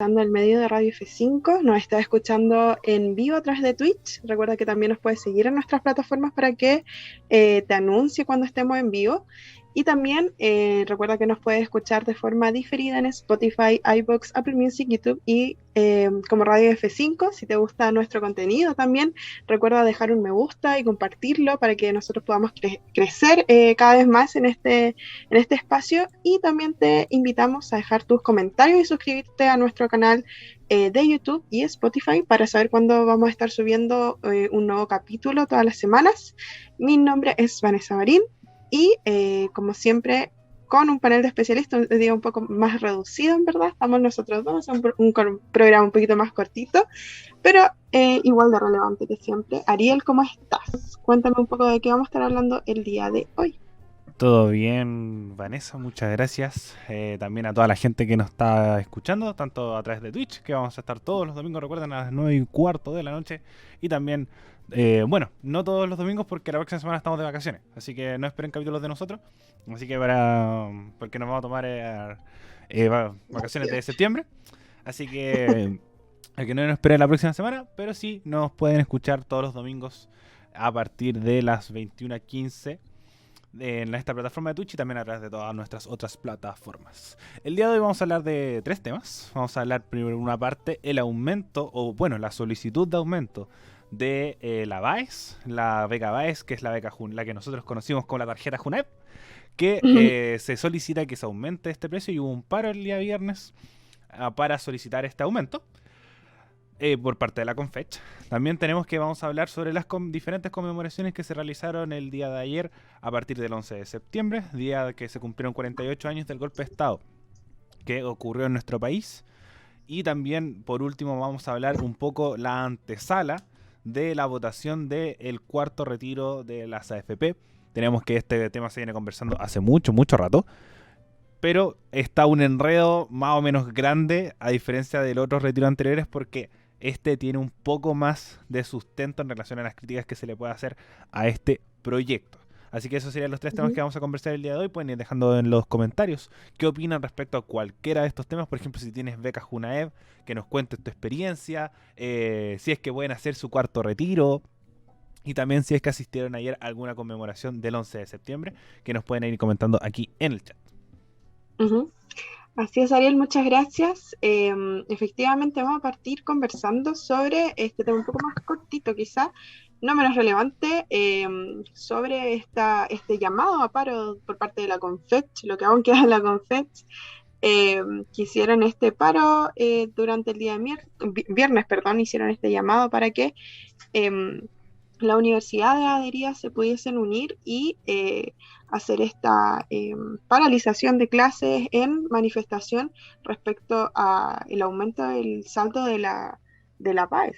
Escuchando el medio de Radio F5, nos está escuchando en vivo a través de Twitch. Recuerda que también nos puedes seguir en nuestras plataformas para que te anuncie cuando estemos en vivo. Y también recuerda que nos puedes escuchar de forma diferida en Spotify, iVoox, Apple Music, YouTube y como Radio F5. Si te gusta nuestro contenido también, recuerda dejar un me gusta y compartirlo para que nosotros podamos crecer cada vez más en este espacio, y también te invitamos a dejar tus comentarios y suscribirte a nuestro canal de YouTube y Spotify para saber cuándo vamos a estar subiendo un nuevo capítulo todas las semanas. Mi nombre es Vanessa Marín y como siempre con un panel de especialistas, un día un poco más reducido en verdad, estamos nosotros dos, un programa un poquito más cortito, pero igual de relevante que siempre. Ariel, ¿cómo estás? Cuéntame un poco de qué vamos a estar hablando el día de hoy. Todo bien, Vanessa, muchas gracias. También a toda la gente que nos está escuchando, tanto a través de Twitch, que vamos a estar todos los domingos, recuerden, a las 9:15 de la noche. Y también, bueno, no todos los domingos porque la próxima semana estamos de vacaciones, así que no esperen capítulos de nosotros. Así que porque nos vamos a tomar vacaciones de septiembre. Así que que no nos esperen la próxima semana, pero sí nos pueden escuchar todos los domingos a partir de las 21:15 en esta plataforma de Twitch y también a través de todas nuestras otras plataformas. El día de hoy vamos a hablar de tres temas. Vamos a hablar primero en una parte el aumento, o bueno, la solicitud de aumento de la BAES, la beca BAES, que es la beca la que nosotros conocimos como la tarjeta JUNEP, que se solicita que se aumente este precio y hubo un paro el día viernes para solicitar este aumento por parte de la Confech. También tenemos que vamos a hablar sobre las diferentes conmemoraciones que se realizaron el día de ayer a partir del 11 de septiembre, día que se cumplieron 48 años del golpe de Estado que ocurrió en nuestro país. Y también, por último, vamos a hablar un poco la antesala de la votación del cuarto retiro de las AFP. Tenemos que este tema se viene conversando hace mucho, mucho rato, pero está un enredo más o menos grande a diferencia de los otros retiros anteriores porque este tiene un poco más de sustento en relación a las críticas que se le puede hacer a este proyecto. Así que esos serían los tres temas que vamos a conversar el día de hoy. Pueden ir dejando en los comentarios qué opinan respecto a cualquiera de estos temas. Por ejemplo, si tienes becas Junaev, que nos cuentes tu experiencia, si es que pueden hacer su cuarto retiro, y también si es que asistieron ayer a alguna conmemoración del 11 de septiembre, que nos pueden ir comentando aquí en el chat. Así es, Ariel, muchas gracias. Efectivamente, vamos a partir conversando sobre este tema un poco más cortito, quizá, no menos relevante, sobre este llamado a paro por parte de la Confech, lo que aún queda de la Confech, que hicieron este paro durante el día de viernes, perdón, hicieron este llamado para que em, la universidad de adheridas se pudiesen unir y hacer esta paralización de clases en manifestación respecto a el aumento del saldo de la PAES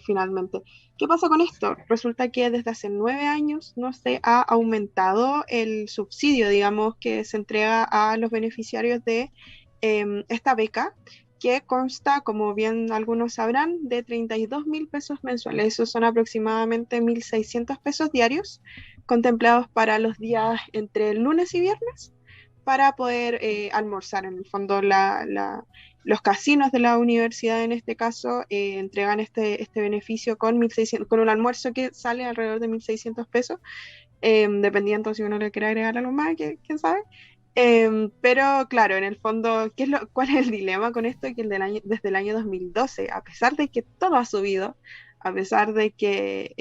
finalmente. ¿Qué pasa con esto? Resulta que desde hace 9 años no se ha aumentado el subsidio, digamos, que se entrega a los beneficiarios de esta beca, que consta, como bien algunos sabrán, de 32.000 pesos mensuales. Esos son aproximadamente 1.600 pesos diarios, contemplados para los días entre lunes y viernes, para poder almorzar. En el fondo, los casinos de la universidad, en este caso, entregan este beneficio con 1.600, con un almuerzo que sale alrededor de 1.600 pesos, dependiendo si uno le quiere agregar algo más, quién sabe. Pero claro, en el fondo, ¿cuál es el dilema con esto? Que desde el año 2012, a pesar de que todo ha subido, a pesar de que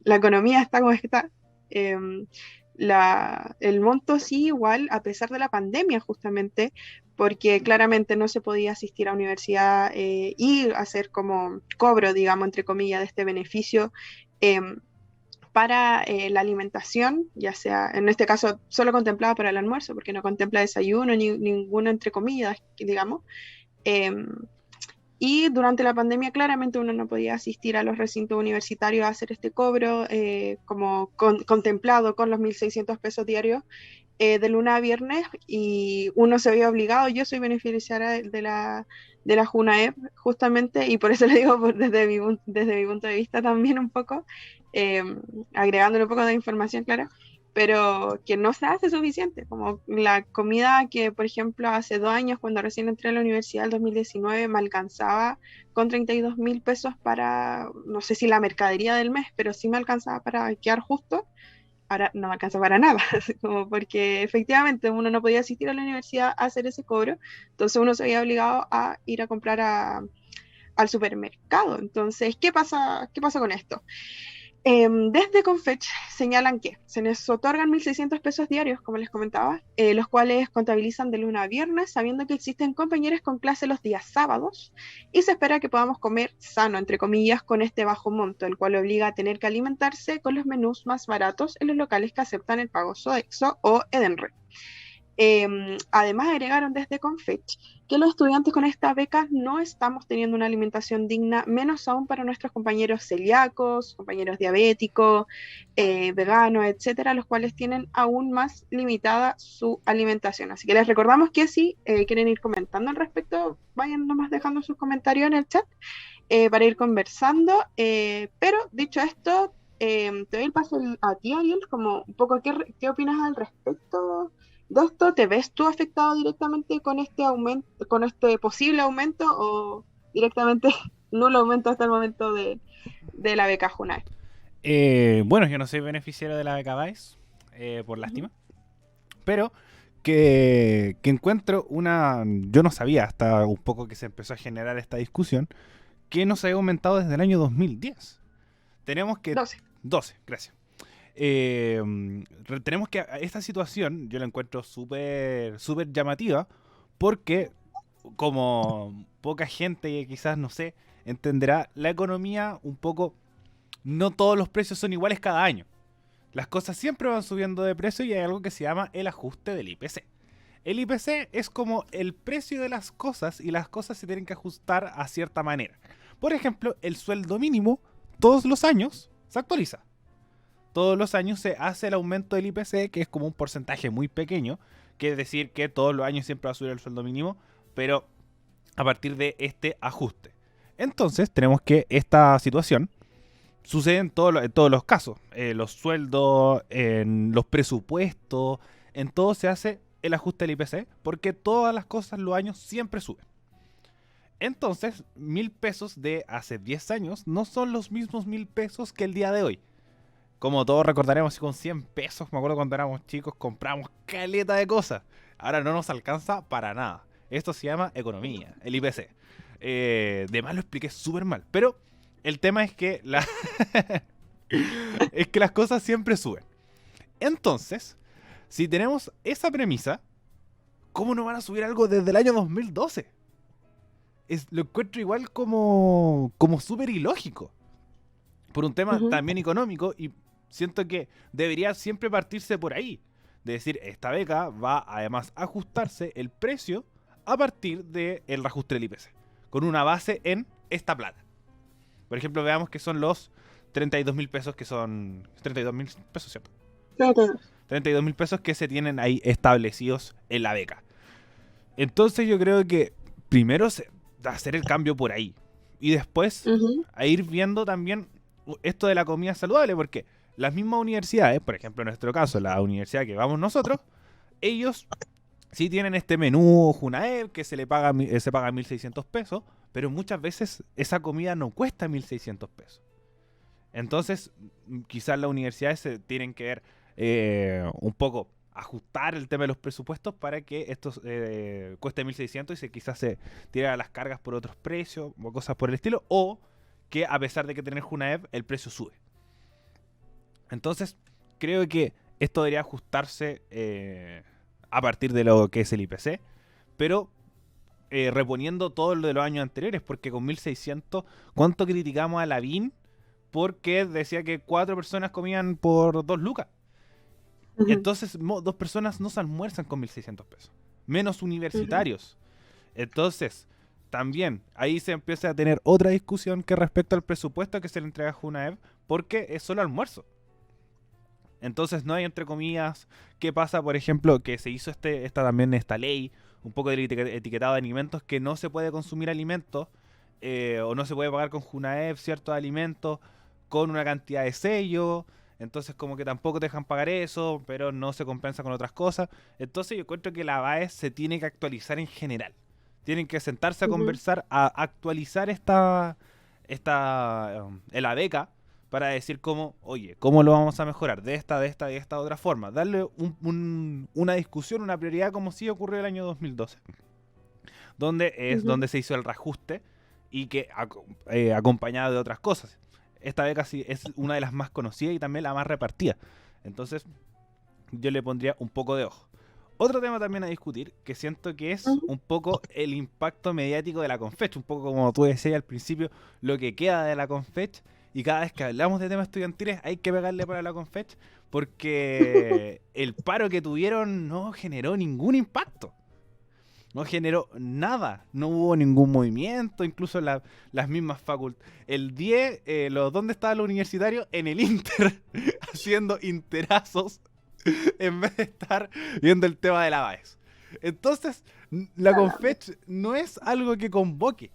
la economía está como está, em, el monto sí igual, a pesar de la pandemia justamente, porque claramente no se podía asistir a universidad y hacer como cobro, digamos, entre comillas, de este beneficio. em, para la alimentación, ya sea, en este caso, solo contemplada para el almuerzo, porque no contempla desayuno ni ninguno entre comillas, digamos. Eh, y durante la pandemia claramente uno no podía asistir a los recintos universitarios a hacer este cobro como contemplado con los 1.600 pesos diarios de lunes a viernes, y uno se veía obligado. Yo soy beneficiaria de la JUNAEP justamente, y por eso le digo desde mi punto de vista también un poco, eh, agregándole un poco de información, claro. pero que no se hace suficiente, como la comida que, por ejemplo, hace 2 años, cuando recién entré a la universidad, el 2019, me alcanzaba con 32.000 pesos para, no sé si la mercadería del mes, pero sí me alcanzaba para quedar justo. Ahora no me alcanza para nada, así como porque efectivamente uno no podía asistir a la universidad a hacer ese cobro, entonces uno se había obligado a ir a comprar al supermercado. Entonces, ¿qué pasa con esto? Desde Confech señalan que se les otorgan 1.600 pesos diarios, como les comentaba, los cuales contabilizan de lunes a viernes, sabiendo que existen compañeros con clase los días sábados, y se espera que podamos comer sano, entre comillas, con este bajo monto, el cual obliga a tener que alimentarse con los menús más baratos en los locales que aceptan el pago Sodexo o Edenred. Además, agregaron desde Confech que los estudiantes con estas becas no estamos teniendo una alimentación digna, menos aún para nuestros compañeros celíacos, compañeros diabéticos, veganos, etcétera, los cuales tienen aún más limitada su alimentación. Así que les recordamos que si quieren ir comentando al respecto, vayan nomás dejando sus comentarios en el chat para ir conversando. Pero dicho esto, te doy el paso a ti, Ariel, como un poco qué opinas al respecto de esto. ¿Te ves tú afectado directamente con este aumento, con este posible aumento, o directamente nulo aumento hasta el momento de la beca Junai? Bueno, yo no soy beneficiario de la beca Vice, por Ujú. lástima, pero que encuentro una... Yo no sabía hasta un poco que se empezó a generar esta discusión, que no se había aumentado desde el año 2010. Tenemos que... 12. 12, gracias. Tenemos que esta situación yo la encuentro súper llamativa, porque como poca gente quizás, no sé, entenderá la economía un poco, no todos los precios son iguales cada año. Las cosas siempre van subiendo de precio y hay algo que se llama el ajuste del IPC. El IPC es como el precio de las cosas y las cosas se tienen que ajustar a cierta manera. Por ejemplo, el sueldo mínimo todos los años se actualiza. Todos los años se hace el aumento del IPC, que es como un porcentaje muy pequeño, que es decir que todos los años siempre va a subir el sueldo mínimo, pero a partir de este ajuste. Entonces tenemos que esta situación sucede en todos los casos. Los sueldos, en los presupuestos, en todo se hace el ajuste del IPC, porque todas las cosas los años siempre suben. Entonces, 1.000 pesos de hace 10 años no son los mismos 1.000 pesos que el día de hoy. Como todos recordaremos, con 100 pesos, me acuerdo cuando éramos chicos, compramos caleta de cosas. Ahora no nos alcanza para nada. Esto se llama economía, el IPC. De más lo expliqué súper mal. Pero el tema es que, es que las cosas siempre suben. Entonces, si tenemos esa premisa, ¿cómo no van a subir algo desde el año 2012? Lo encuentro igual como súper ilógico. Por un tema Ujú. también económico, y siento que debería siempre partirse por ahí. De decir, esta beca va además a ajustarse el precio a partir del reajuste del IPC. Con una base en esta plata. Por ejemplo, veamos que son los 32.000 pesos, que son 32.000 pesos, ¿cierto? Claro. 32.000 pesos que se tienen ahí establecidos en la beca. Entonces yo creo que primero hacer el cambio por ahí. Y después Ujú. a ir viendo también esto de la comida saludable, porque las mismas universidades, por ejemplo en nuestro caso, la universidad que vamos nosotros, ellos sí tienen este menú Junaev que se paga 1.600 pesos, pero muchas veces esa comida no cuesta 1.600 pesos. Entonces, quizás las universidades se tienen que ver un poco ajustar el tema de los presupuestos para que esto cueste 1.600 y quizás se tire a las cargas por otros precios o cosas por el estilo, o que a pesar de que tener Junaev, el precio sube. Entonces, creo que esto debería ajustarse a partir de lo que es el IPC, pero reponiendo todo lo de los años anteriores, porque con 1.600, ¿cuánto criticamos a Lavín? Porque decía que 4 personas comían por 2 lucas. Ujú. Entonces, 2 personas no se almuerzan con 1.600 pesos. Menos Ujú. universitarios. Entonces, también ahí se empieza a tener otra discusión que respecto al presupuesto que se le entrega a Junaev, porque es solo almuerzo. Entonces no hay entre comillas. ¿Qué pasa, por ejemplo, que se hizo esta ley, un poco del etiquetado de alimentos, que no se puede consumir alimentos o no se puede pagar con Junaev ciertos alimentos con una cantidad de sello? entonces como que tampoco te dejan pagar eso, pero no se compensa con otras cosas. Entonces yo encuentro que la BAE se tiene que actualizar en general. Tienen que sentarse a Ujú. conversar, a actualizar la beca para decir cómo, oye, cómo lo vamos a mejorar de esta otra forma. Darle una discusión, una prioridad como sí ocurrió el año 2012, donde es Ujú. donde se hizo el reajuste y que acompañada de otras cosas. Esta beca sí es una de las más conocidas y también la más repartida. Entonces, yo le pondría un poco de ojo. Otro tema también a discutir, que siento que es Ujú. un poco el impacto mediático de la Confech, un poco como tú decías al principio, lo que queda de la Confech, y cada vez que hablamos de temas estudiantiles hay que pegarle para la Confech, porque el paro que tuvieron no generó ningún impacto. No generó nada, no hubo ningún movimiento, incluso las mismas facultades. El 10, ¿dónde estaban los universitarios? En el Inter, haciendo interazos en vez de estar viendo el tema de la BAES. Entonces, la Claramente. Confech no es algo que convoque,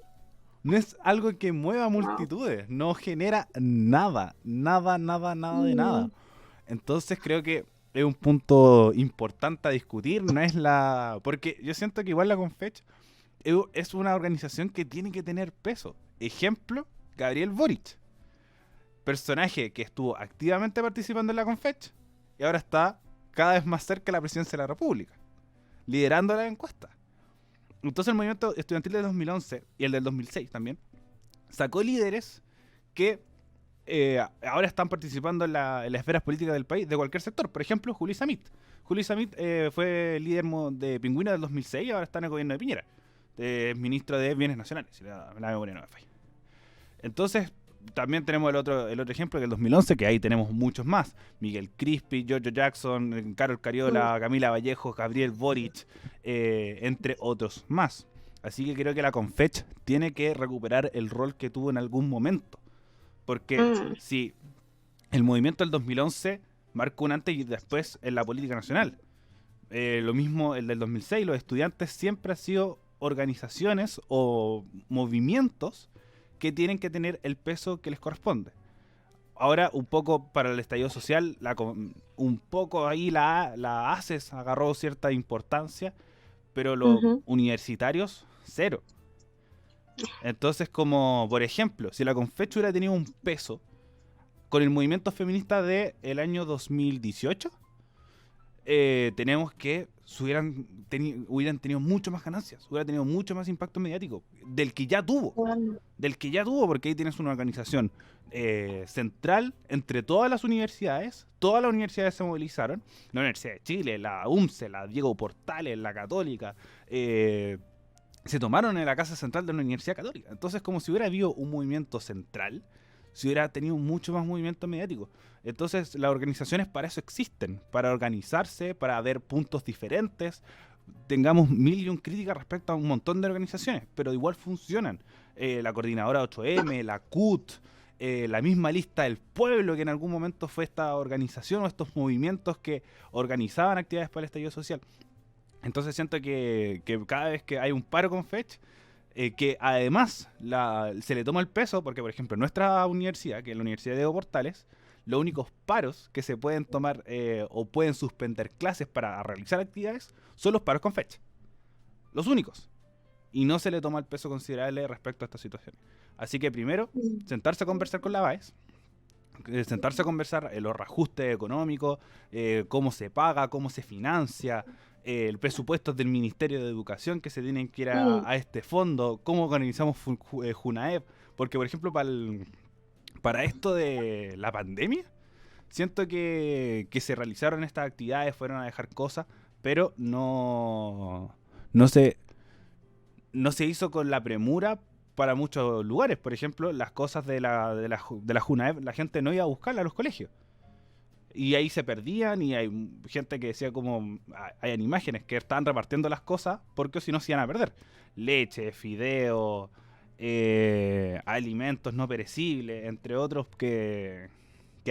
no es algo que mueva No. multitudes, no genera nada, nada, nada, nada de nada. Mm. Entonces creo que es un punto importante a discutir, no es la... Porque yo siento que igual la Confech es una organización que tiene que tener peso. Ejemplo, Gabriel Boric, personaje que estuvo activamente participando en la Confech y ahora está cada vez más cerca de la presidencia de la República, liderando la encuesta. Entonces el movimiento estudiantil del 2011 y el del 2006 también sacó líderes que ahora están participando en las esferas políticas del país, de cualquier sector. Por ejemplo, Juli Samit. Juli Samit fue líder de Pingüino del 2006 y ahora está en el gobierno de Piñera. Es ministro de Bienes Nacionales, si la memoria no me falla. Entonces, también tenemos el otro ejemplo, que es el 2011, que ahí tenemos muchos más. Miguel Crispi, Giorgio Jackson, Carol Mm. Cariola, Camila Vallejo, Gabriel Boric, entre otros más. Así que creo que la Confech tiene que recuperar el rol que tuvo en algún momento. Porque Mm. si el movimiento del 2011 marcó un antes y después en la política nacional. Lo mismo el del 2006, los estudiantes siempre han sido organizaciones o movimientos que tienen que tener el peso que les corresponde. Ahora, un poco para el estallido social, un poco ahí la ACES agarró cierta importancia, pero los Ujú. universitarios, cero. Entonces, como por ejemplo, si la Confecho hubiera tenido un peso con el movimiento feminista del año 2018, tenemos que hubieran tenido mucho más ganancias, hubiera tenido mucho más impacto mediático Bueno. del que ya tuvo, porque ahí tienes una organización central entre todas las universidades se movilizaron, la Universidad de Chile, la UMCE, la Diego Portales, la Católica, se tomaron en la Casa Central de la Universidad Católica. Entonces, como si hubiera habido un movimiento central, si hubiera tenido mucho más movimiento mediático. Entonces, las organizaciones para eso existen, para organizarse, para ver puntos diferentes. Tengamos mil y un críticas respecto a un montón de organizaciones, pero igual funcionan. La Coordinadora 8M, la CUT, la misma Lista del Pueblo, que en algún momento fue esta organización o estos movimientos que organizaban actividades para el estallido social. Entonces siento que cada vez que hay un paro con Fetch, que además se le toma el peso, porque por ejemplo nuestra universidad, que es la Universidad de Diego Portales, los únicos paros que se pueden tomar o pueden suspender clases para realizar actividades son los paros con fecha. Los únicos. Y no se le toma el peso considerable respecto a esta situación. Así que primero, Mm. sentarse a conversar con la BAES, sentarse a conversar los reajustes económicos, cómo se paga, cómo se financia, el presupuesto del Ministerio de Educación que se tienen que ir Mm. a este fondo, cómo organizamos Junaep, porque por ejemplo para esto de la pandemia, siento que se realizaron estas actividades, fueron a dejar cosas, pero no se, no se hizo con la premura para muchos lugares. Por ejemplo, las cosas de la Junaep, la gente no iba a buscarla a los colegios. Y ahí se perdían y hay gente que decía como... Hay imágenes que estaban repartiendo las cosas porque si no se iban a perder. Leche, fideo, alimentos no perecibles, entre otros que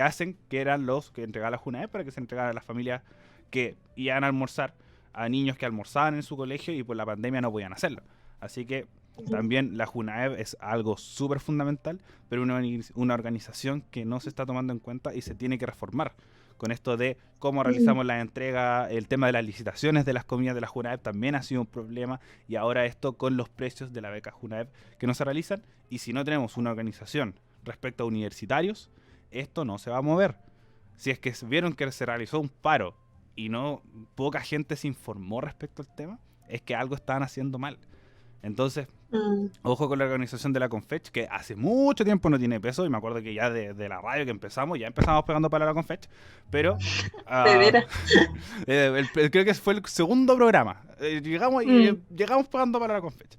hacen que eran los que entregaban la Junaep para que se entregaran a las familias que iban a almorzar, a niños que almorzaban en su colegio y por la pandemia no podían hacerlo. Así que También la JUNAEB es algo súper fundamental, pero una organización que no se está tomando en cuenta y se tiene que reformar. Con esto de cómo realizamos la entrega, el tema de las licitaciones de las comidas de la JUNAEB también ha sido un problema, y ahora esto con los precios de la beca JUNAEB que no se realizan, y si no tenemos una organización respecto a universitarios, esto no se va a mover. Si es que vieron que se realizó un paro y no poca gente se informó respecto al tema, es que algo estaban haciendo mal. Entonces, ojo con la organización de la Confech, que hace mucho tiempo no tiene peso, y me acuerdo que ya de la radio que empezamos pegando para la Confech, pero De veras. creo que fue el segundo programa. Llegamos pegando para la Confech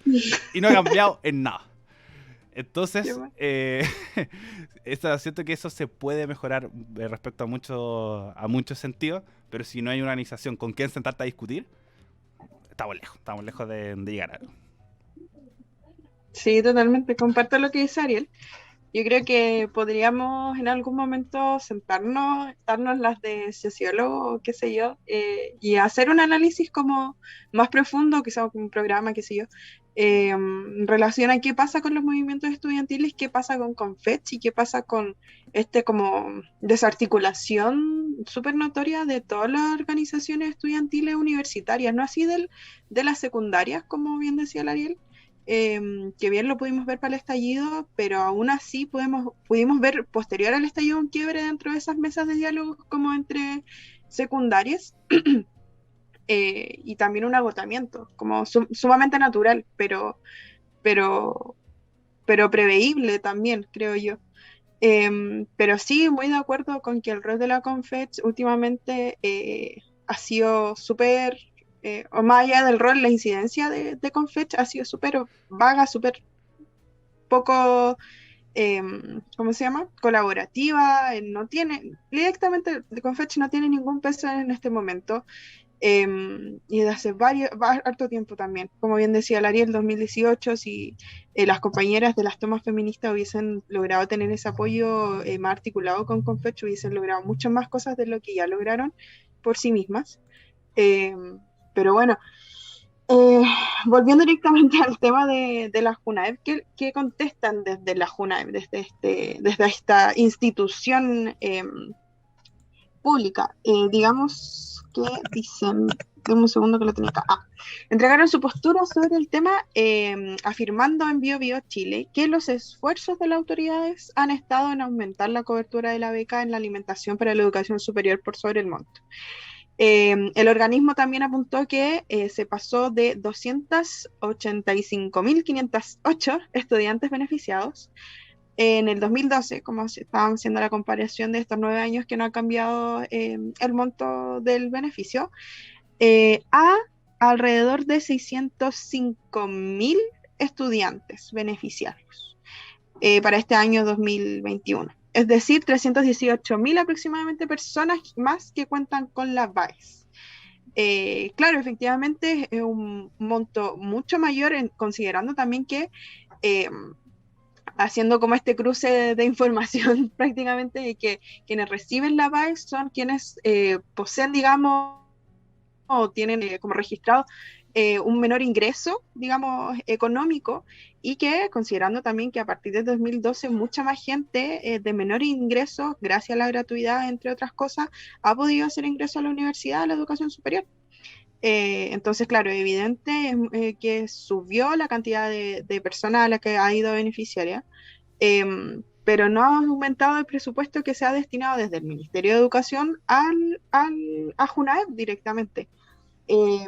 y no ha cambiado en nada. Entonces, siento que eso se puede mejorar respecto a muchos sentidos, pero si no hay una organización con quien sentarte a discutir, estamos lejos de llegar a algo. Sí, totalmente. Comparto lo que dice Ariel. Yo creo que podríamos en algún momento darnos las de sociólogo, qué sé yo, y hacer un análisis como más profundo, quizás un programa, qué sé yo, en relación a qué pasa con los movimientos estudiantiles, qué pasa con Confech y qué pasa con como desarticulación súper notoria de todas las organizaciones estudiantiles universitarias, no así de las secundarias, como bien decía el Ariel. Que bien lo pudimos ver para el estallido, pero aún así pudimos ver posterior al estallido un quiebre dentro de esas mesas de diálogo como entre secundarias y también un agotamiento como sumamente natural, pero preveíble también, creo yo. Pero sí, muy de acuerdo con que el rol de la Confech últimamente ha sido súper, o más allá del rol, la incidencia de Confech ha sido súper vaga, súper poco, ¿cómo se llama? Colaborativa, no tiene, directamente Confech no tiene ningún peso en este momento. Y desde hace harto tiempo también. Como bien decía Ariel, 2018, si las compañeras de las tomas feministas hubiesen logrado tener ese apoyo más articulado con Confech, hubiesen logrado muchas más cosas de lo que ya lograron por sí mismas. Pero bueno, volviendo directamente al tema de la JUNAEB, ¿qué contestan desde la JUNAEB, desde esta institución pública? Digamos que dicen, denme un segundo que lo tenía acá. Entregaron su postura sobre el tema afirmando en BioBio Chile que los esfuerzos de las autoridades han estado en aumentar la cobertura de la beca en la alimentación para la educación superior por sobre el monto. El organismo también apuntó que se pasó de 285.508 estudiantes beneficiados en el 2012, como estaban haciendo la comparación de estos 9 años que no ha cambiado el monto del beneficio, a alrededor de 605.000 estudiantes beneficiarios para este año 2021. Es decir, 318.000 aproximadamente personas más que cuentan con la BAES. Claro, efectivamente es un monto mucho mayor, considerando también que haciendo como este cruce de información prácticamente, y que quienes reciben la BAES son quienes poseen, digamos, o tienen como registrado un menor ingreso, digamos, económico, y que considerando también que a partir de 2012 mucha más gente de menor ingreso, gracias a la gratuidad, entre otras cosas, ha podido hacer ingreso a la universidad, a la educación superior. Entonces, claro, es evidente que subió la cantidad de personas a la que ha ido beneficiaria, pero no ha aumentado el presupuesto que se ha destinado desde el Ministerio de Educación a JUNAEB directamente. Y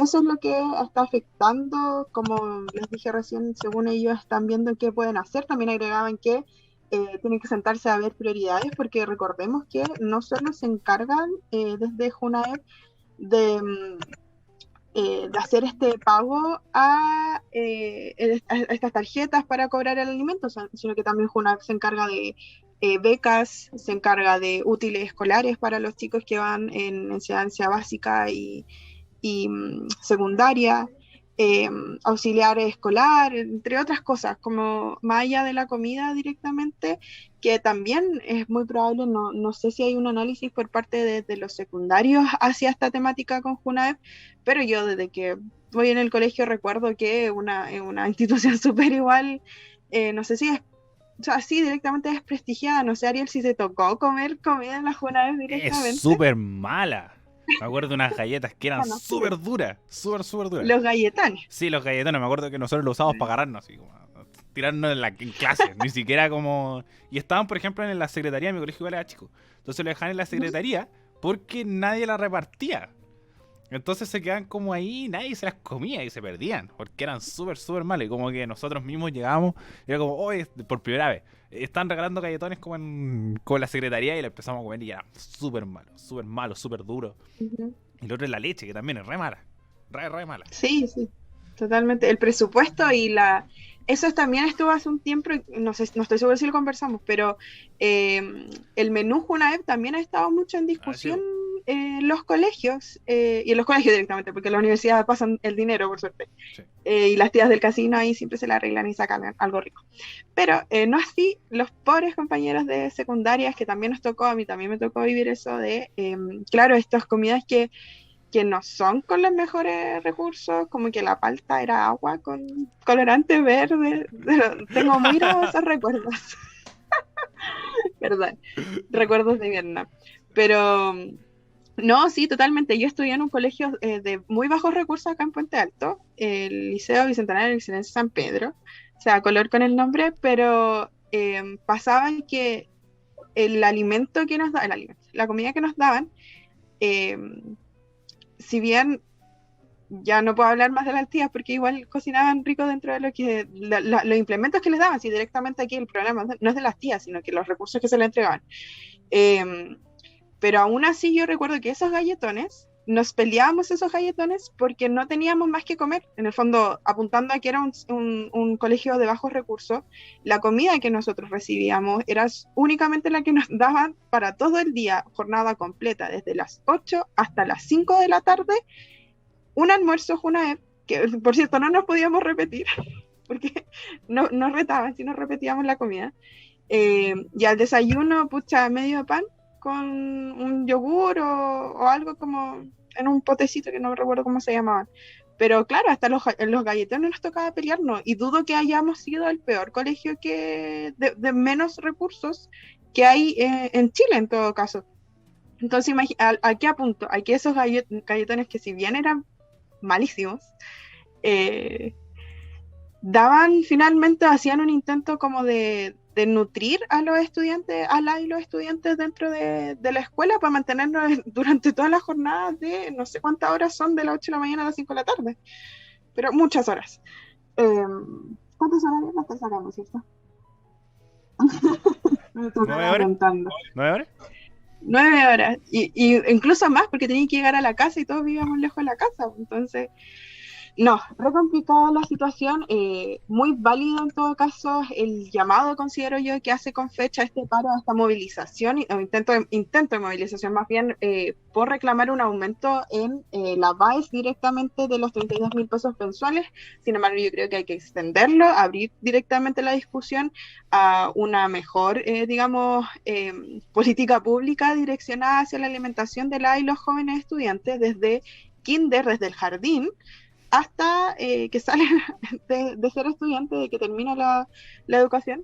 eso es lo que está afectando, como les dije recién, según ellos están viendo qué pueden hacer. También agregaban que tienen que sentarse a ver prioridades, porque recordemos que no solo se encargan desde JUNAEB de hacer este pago a estas tarjetas para cobrar el alimento, sino que también JUNAEB se encarga de becas, se encarga de útiles escolares para los chicos que van en enseñanza básica y secundaria, auxiliar escolar, entre otras cosas, como más allá de la comida directamente, que también es muy probable, no sé si hay un análisis por parte de los secundarios hacia esta temática con JUNAEB, pero yo desde que voy en el colegio recuerdo que una institución súper igual, no sé si es, o sea, sí, directamente desprestigiada. No sé, Ariel, si te tocó comer comida en la Junaed Es directamente. súper mala. Me acuerdo de unas galletas que eran Bueno, sí, súper duras, súper duras. los galletones. Sí, los galletones, me acuerdo que nosotros los usábamos para agarrarnos, así como tirarnos en clase, ni siquiera como... Y estaban, por ejemplo, en la secretaría, mi colegio igual era chico. Entonces lo dejaban en la secretaría porque nadie la repartía. Entonces se quedaban como ahí, nadie se las comía y se perdían, porque eran súper malas. Y como que nosotros mismos llegábamos, y era como, hoy por primera vez, están regalando galletones como en la secretaría y la empezamos a comer y eran súper malos, súper duros. Ujú. Y lo otro es la leche, que también es re mala, re mala. Sí, sí, totalmente. El presupuesto y la... Eso también estuvo hace un tiempo, no sé, no estoy segura si lo conversamos, pero el menú Junaed también ha estado mucho en Ah, sí, discusión bo. en los colegios, y en los colegios directamente, porque en la universidad pasan el dinero, por suerte. Sí. Y las tías del casino ahí siempre se la arreglan y sacan algo rico. Pero no así los pobres compañeros de secundarias, que también nos tocó, a mí también me tocó vivir eso de, claro, estas comidas que no son con los mejores recursos, como que la palta era agua con colorante verde. Tengo muy grabados esos recuerdos, ¿verdad? Recuerdos de Vietnam. Pero no, sí, totalmente. Yo estudié en un colegio de muy bajos recursos acá en Puente Alto, el Liceo Bicentenario de Excelencia San Pedro, o sea, color con el nombre, pero pasaba que el alimento que nos daban, la comida que nos daban, eh, si bien ya no puedo hablar más de las tías porque igual cocinaban rico dentro de lo que los implementos que les daban, si directamente aquí el problema no es de las tías, sino que los recursos que se le entregaban. Eh, pero aún así yo recuerdo que esos galletones, nos peleábamos esos galletones porque no teníamos más que comer. En el fondo, apuntando a que era un colegio de bajos recursos, la comida que nosotros recibíamos era únicamente la que nos daban para todo el día, jornada completa, desde las 8 hasta las 5 de la tarde, un almuerzo Junaed, que por cierto no nos podíamos repetir, porque no, nos retaban si nos repetíamos la comida. Y al desayuno, pucha, medio pan con un yogur o algo como en un potecito que no recuerdo cómo se llamaban. Pero claro, hasta los galletones nos tocaba pelearnos y dudo que hayamos sido el peor colegio de menos recursos que hay en Chile en todo caso. Entonces, ¿a qué apunto? A que esos galletones que si bien eran malísimos, eh, daban finalmente, hacían un intento como de nutrir a los estudiantes, a la y los estudiantes dentro de la escuela para mantenernos durante todas las jornadas de no sé cuántas horas son, de las 8 de la mañana a las 5 de la tarde, pero muchas horas. ¿Cuántas horas me estás sacando, cierto? Me estoy ¿9 horas? aumentando. ¿9 horas? 9 horas, y incluso más porque tenía que llegar a la casa y todos vivíamos lejos de la casa, entonces no, re complicada la situación, muy válido en todo caso el llamado, considero yo, que hace con fecha este paro, esta movilización, o intento de movilización más bien, por reclamar un aumento en la BAES directamente de los 32.000 pesos mensuales. Sin embargo, yo creo que hay que extenderlo, abrir directamente la discusión a una mejor, digamos, política pública direccionada hacia la alimentación de la y los jóvenes estudiantes desde kinder, desde el jardín, hasta que salen de ser estudiante, de que termina la educación.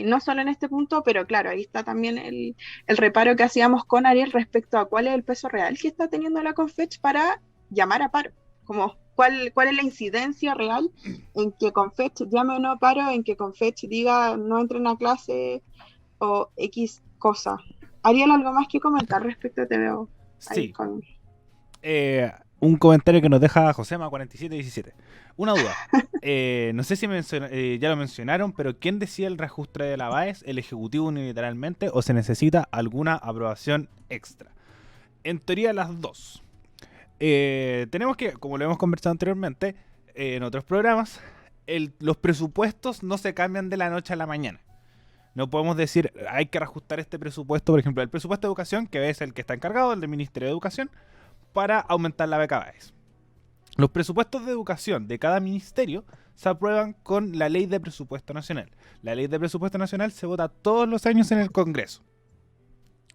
No solo en este punto, pero claro, ahí está también el reparo que hacíamos con Ariel respecto a cuál es el peso real que está teniendo la Confech para llamar a paro, como cuál es la incidencia real en que Confech llame o no a paro, en que Confech diga no entren a clase o X cosa. Ariel, ¿algo más que comentar respecto? Te veo ahí Sí. con... Un comentario que nos deja Josema4717. Una duda. No sé si ya lo mencionaron, pero ¿quién decide el reajuste de la BAES? ¿El Ejecutivo unilateralmente o se necesita alguna aprobación extra? En teoría, las dos. Tenemos que, como lo hemos conversado anteriormente en otros programas, los presupuestos no se cambian de la noche a la mañana. No podemos decir, hay que reajustar este presupuesto, por ejemplo, el presupuesto de educación, que es el que está encargado, el del Ministerio de Educación, para aumentar la beca BAES. Los presupuestos de educación de cada ministerio se aprueban con la Ley de Presupuesto Nacional. La Ley de Presupuesto Nacional se vota todos los años en el Congreso.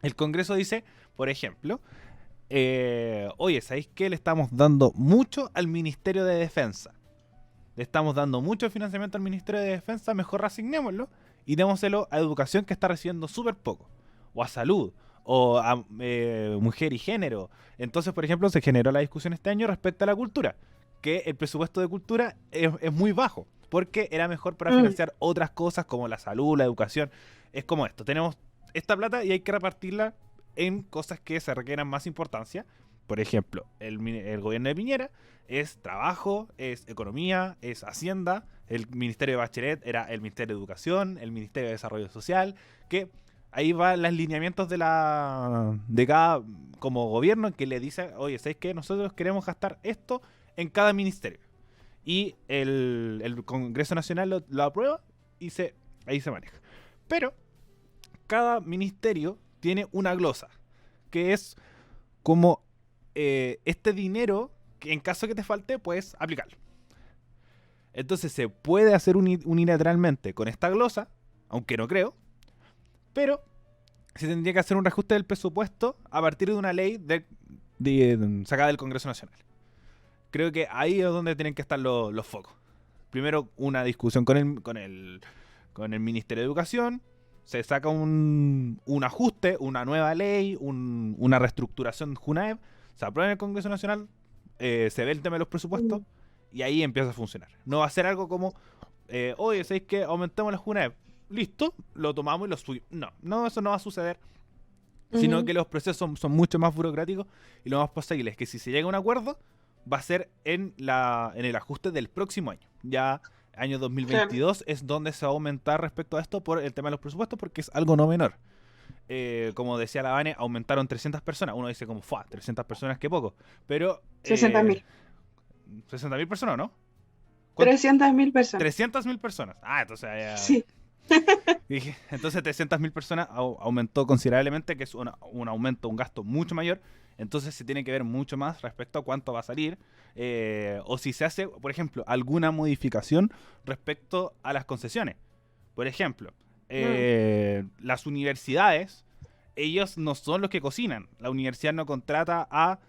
El Congreso dice, por ejemplo, oye, ¿sabéis qué? Le estamos dando mucho al Ministerio de Defensa. Le estamos dando mucho financiamiento al Ministerio de Defensa, mejor reasignémoslo y démoselo a educación, que está recibiendo súper poco, o a salud, o a mujer y género. Entonces, por ejemplo, se generó la discusión este año respecto a la cultura, que el presupuesto de cultura es muy bajo, porque era mejor para financiar otras cosas como la salud, la educación. Es como esto, tenemos esta plata y hay que repartirla en cosas que se requieran más importancia. Por ejemplo, el gobierno de Piñera es trabajo, es economía, es hacienda. El ministerio de Bachelet era el ministerio de educación, el ministerio de desarrollo social, que ahí van los lineamientos de cada como gobierno, que le dice, oye, ¿sabéis qué? Nosotros queremos gastar esto en cada ministerio. Y el Congreso Nacional lo aprueba y ahí se maneja. Pero cada ministerio tiene una glosa, que es como este dinero que en caso que te falte puedes aplicarlo. Entonces se puede hacer unilateralmente con esta glosa, aunque no creo, pero se tendría que hacer un reajuste del presupuesto a partir de una ley sacada del Congreso Nacional. Creo que ahí es donde tienen que estar los focos. Primero, una discusión con el Ministerio de Educación. Se saca un ajuste, una nueva ley, una reestructuración de JUNAEP. Se aprueba en el Congreso Nacional, se ve el tema de los presupuestos y ahí empieza a funcionar. No va a ser algo como, oye, ¿sabéis que aumentemos la JUNAEP? Listo, lo tomamos y lo subimos. No, eso no va a suceder. Sino que los procesos son mucho más burocráticos y lo más posible es que si se llega a un acuerdo, va a ser en el ajuste del próximo año. Ya año 2022 es donde se va a aumentar respecto a esto por el tema de los presupuestos, porque es algo no menor. Como decía la Vane, aumentaron 300 personas. Uno dice como, 300 personas, qué poco. Pero... 60.000. 60.000 personas, ¿no? 300.000 personas. 300.000 personas. Entonces ya... Sí. Entonces 300.000 personas aumentó considerablemente, que es un aumento, un gasto mucho mayor. Entonces se tiene que ver mucho más respecto a cuánto va a salir, o si se hace, por ejemplo, alguna modificación respecto a las concesiones. Por ejemplo, las universidades, ellos no son los que cocinan. La universidad no contrata a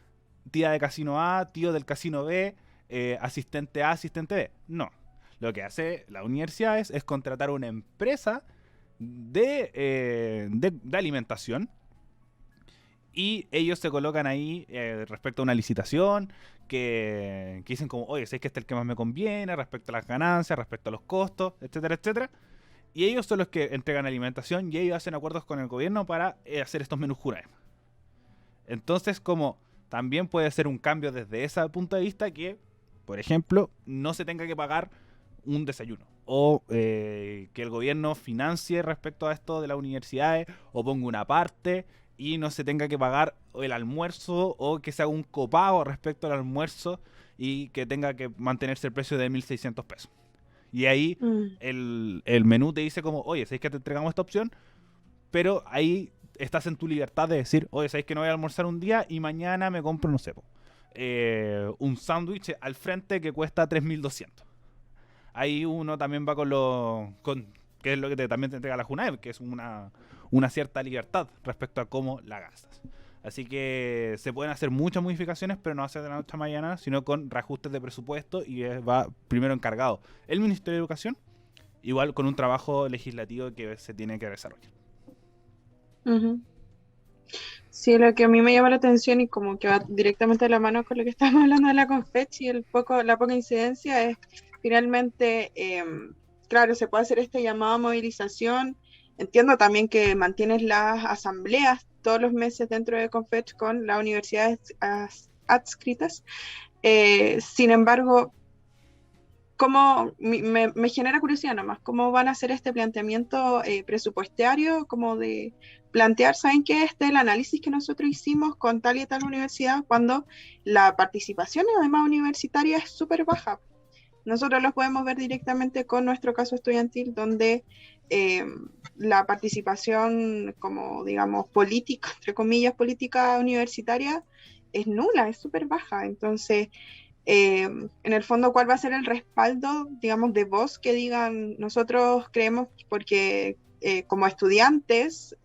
tía de casino A, tío del casino B, asistente A, asistente B. No. Lo que hace la universidad es contratar una empresa de alimentación, y ellos se colocan ahí respecto a una licitación que dicen como, oye, sé que este es el que más me conviene respecto a las ganancias, respecto a los costos, etcétera, etcétera. Y ellos son los que entregan alimentación y ellos hacen acuerdos con el gobierno para hacer estos menús JUNAEP. Entonces, como también puede ser un cambio desde ese punto de vista que, por ejemplo, no se tenga que pagar un desayuno, o que el gobierno financie respecto a esto de las universidades, o ponga una parte y no se tenga que pagar el almuerzo, o que se haga un copago respecto al almuerzo y que tenga que mantenerse el precio de 1.600 pesos. Y ahí el menú te dice como, oye, ¿sabes que te entregamos esta opción? Pero ahí estás en tu libertad de decir, oye, ¿sabes que no voy a almorzar un día y mañana me compro, no sé, un sándwich al frente que cuesta 3.200? Ahí uno también va que es lo que también te entrega la JUNAEP, que es una cierta libertad respecto a cómo la gastas. Así que se pueden hacer muchas modificaciones, pero no hacer de la noche a mañana, sino con reajustes de presupuesto, y va primero encargado el Ministerio de Educación, igual con un trabajo legislativo que se tiene que desarrollar. Sí, lo que a mí me llama la atención y como que va directamente de la mano con lo que estamos hablando de la Confechi y la poca incidencia es finalmente, claro, se puede hacer este llamado a movilización. Entiendo también que mantienes las asambleas todos los meses dentro de Confech con las universidades adscritas. Sin embargo, me genera curiosidad nomás, ¿cómo van a hacer este planteamiento presupuestario? Como de plantear, ¿saben qué? Este es el análisis que nosotros hicimos con tal y tal universidad, cuando la participación además universitaria es súper baja. Nosotros los podemos ver directamente con nuestro caso estudiantil, donde la participación, como digamos, política, entre comillas, política universitaria, es nula, es súper baja. Entonces, en el fondo, ¿cuál va a ser el respaldo, digamos, de voz que digan, nosotros creemos, porque como estudiantes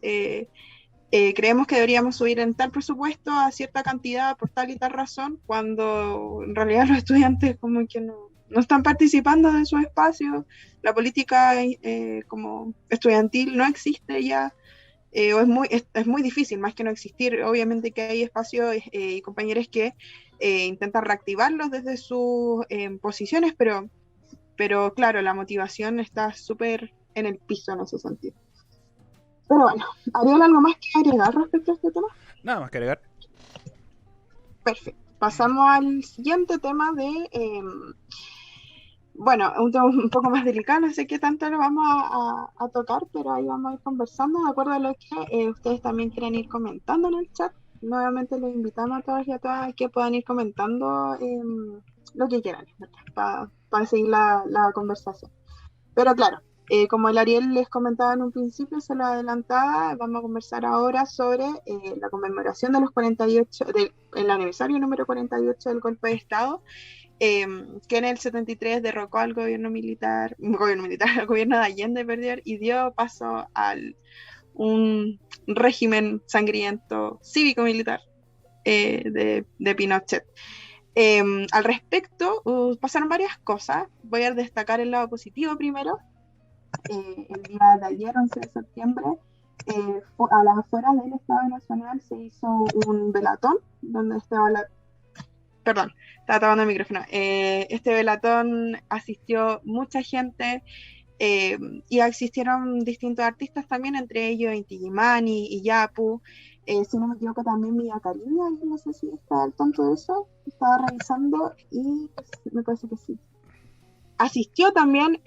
creemos que deberíamos subir en tal presupuesto a cierta cantidad por tal y tal razón, cuando en realidad los estudiantes como que no están participando de su espacio, la política como estudiantil no existe ya, o es muy difícil, más que no existir. Obviamente que hay espacios y compañeros que intentan reactivarlos desde sus posiciones, pero claro, la motivación está súper en el piso en ese sentido. Pero bueno, ¿Ariel algo más que agregar respecto a este tema? Nada más que agregar. Perfecto. Pasamos al siguiente tema bueno, un tema un poco más delicado, no sé qué tanto lo vamos a tocar, pero ahí vamos a ir conversando de acuerdo a lo que ustedes también quieren ir comentando en el chat. Nuevamente les invitamos a todos y a todas que puedan ir comentando lo que quieran, para seguir la conversación. Pero claro, como el Ariel les comentaba en un principio, se lo adelantaba, vamos a conversar ahora sobre la conmemoración de los 48, el aniversario número 48 del golpe de Estado, que en el 73 derrocó al gobierno militar, al gobierno de Allende, perdón, y dio paso a un régimen sangriento cívico-militar de Pinochet. Al respecto, pasaron varias cosas. Voy a destacar el lado positivo primero. El día de ayer, 11 de septiembre, a las afueras del Estado Nacional se hizo un velatón donde estaba Perdón, estaba tapando el micrófono. Este velatón asistió mucha gente y asistieron distintos artistas también, entre ellos Inti Illimani y Yapu. Si no me equivoco, también Mía Cariño, no sé si está al tanto de eso. Estaba revisando y me parece que sí. Asistió también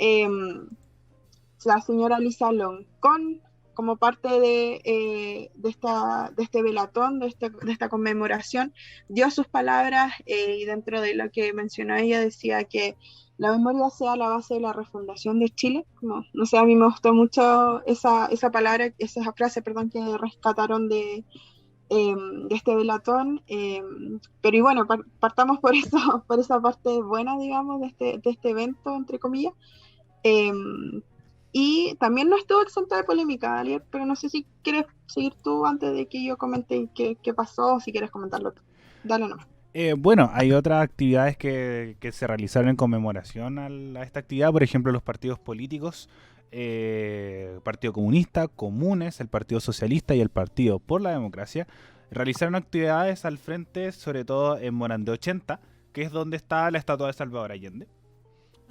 la señora Lisa Loncón como parte de este velatón, de esta conmemoración, dio sus palabras y dentro de lo que mencionó ella decía que la memoria sea la base de la refundación de Chile. Como, no sé, a mí me gustó mucho esa palabra, esa frase, perdón, que rescataron de este velatón, pero y bueno, partamos por eso, por esa parte buena, digamos, de este evento, entre comillas. Eh, y también no estuvo exento de polémica, Dalier, pero no sé si quieres seguir tú antes de que yo comente qué pasó, o si quieres comentarlo tú. Dale nomás. Bueno, hay otras actividades que se realizaron en conmemoración a esta actividad, por ejemplo, los partidos políticos, Partido Comunista, Comunes, el Partido Socialista y el Partido por la Democracia, realizaron actividades al frente, sobre todo en Morandé 80, que es donde está la estatua de Salvador Allende.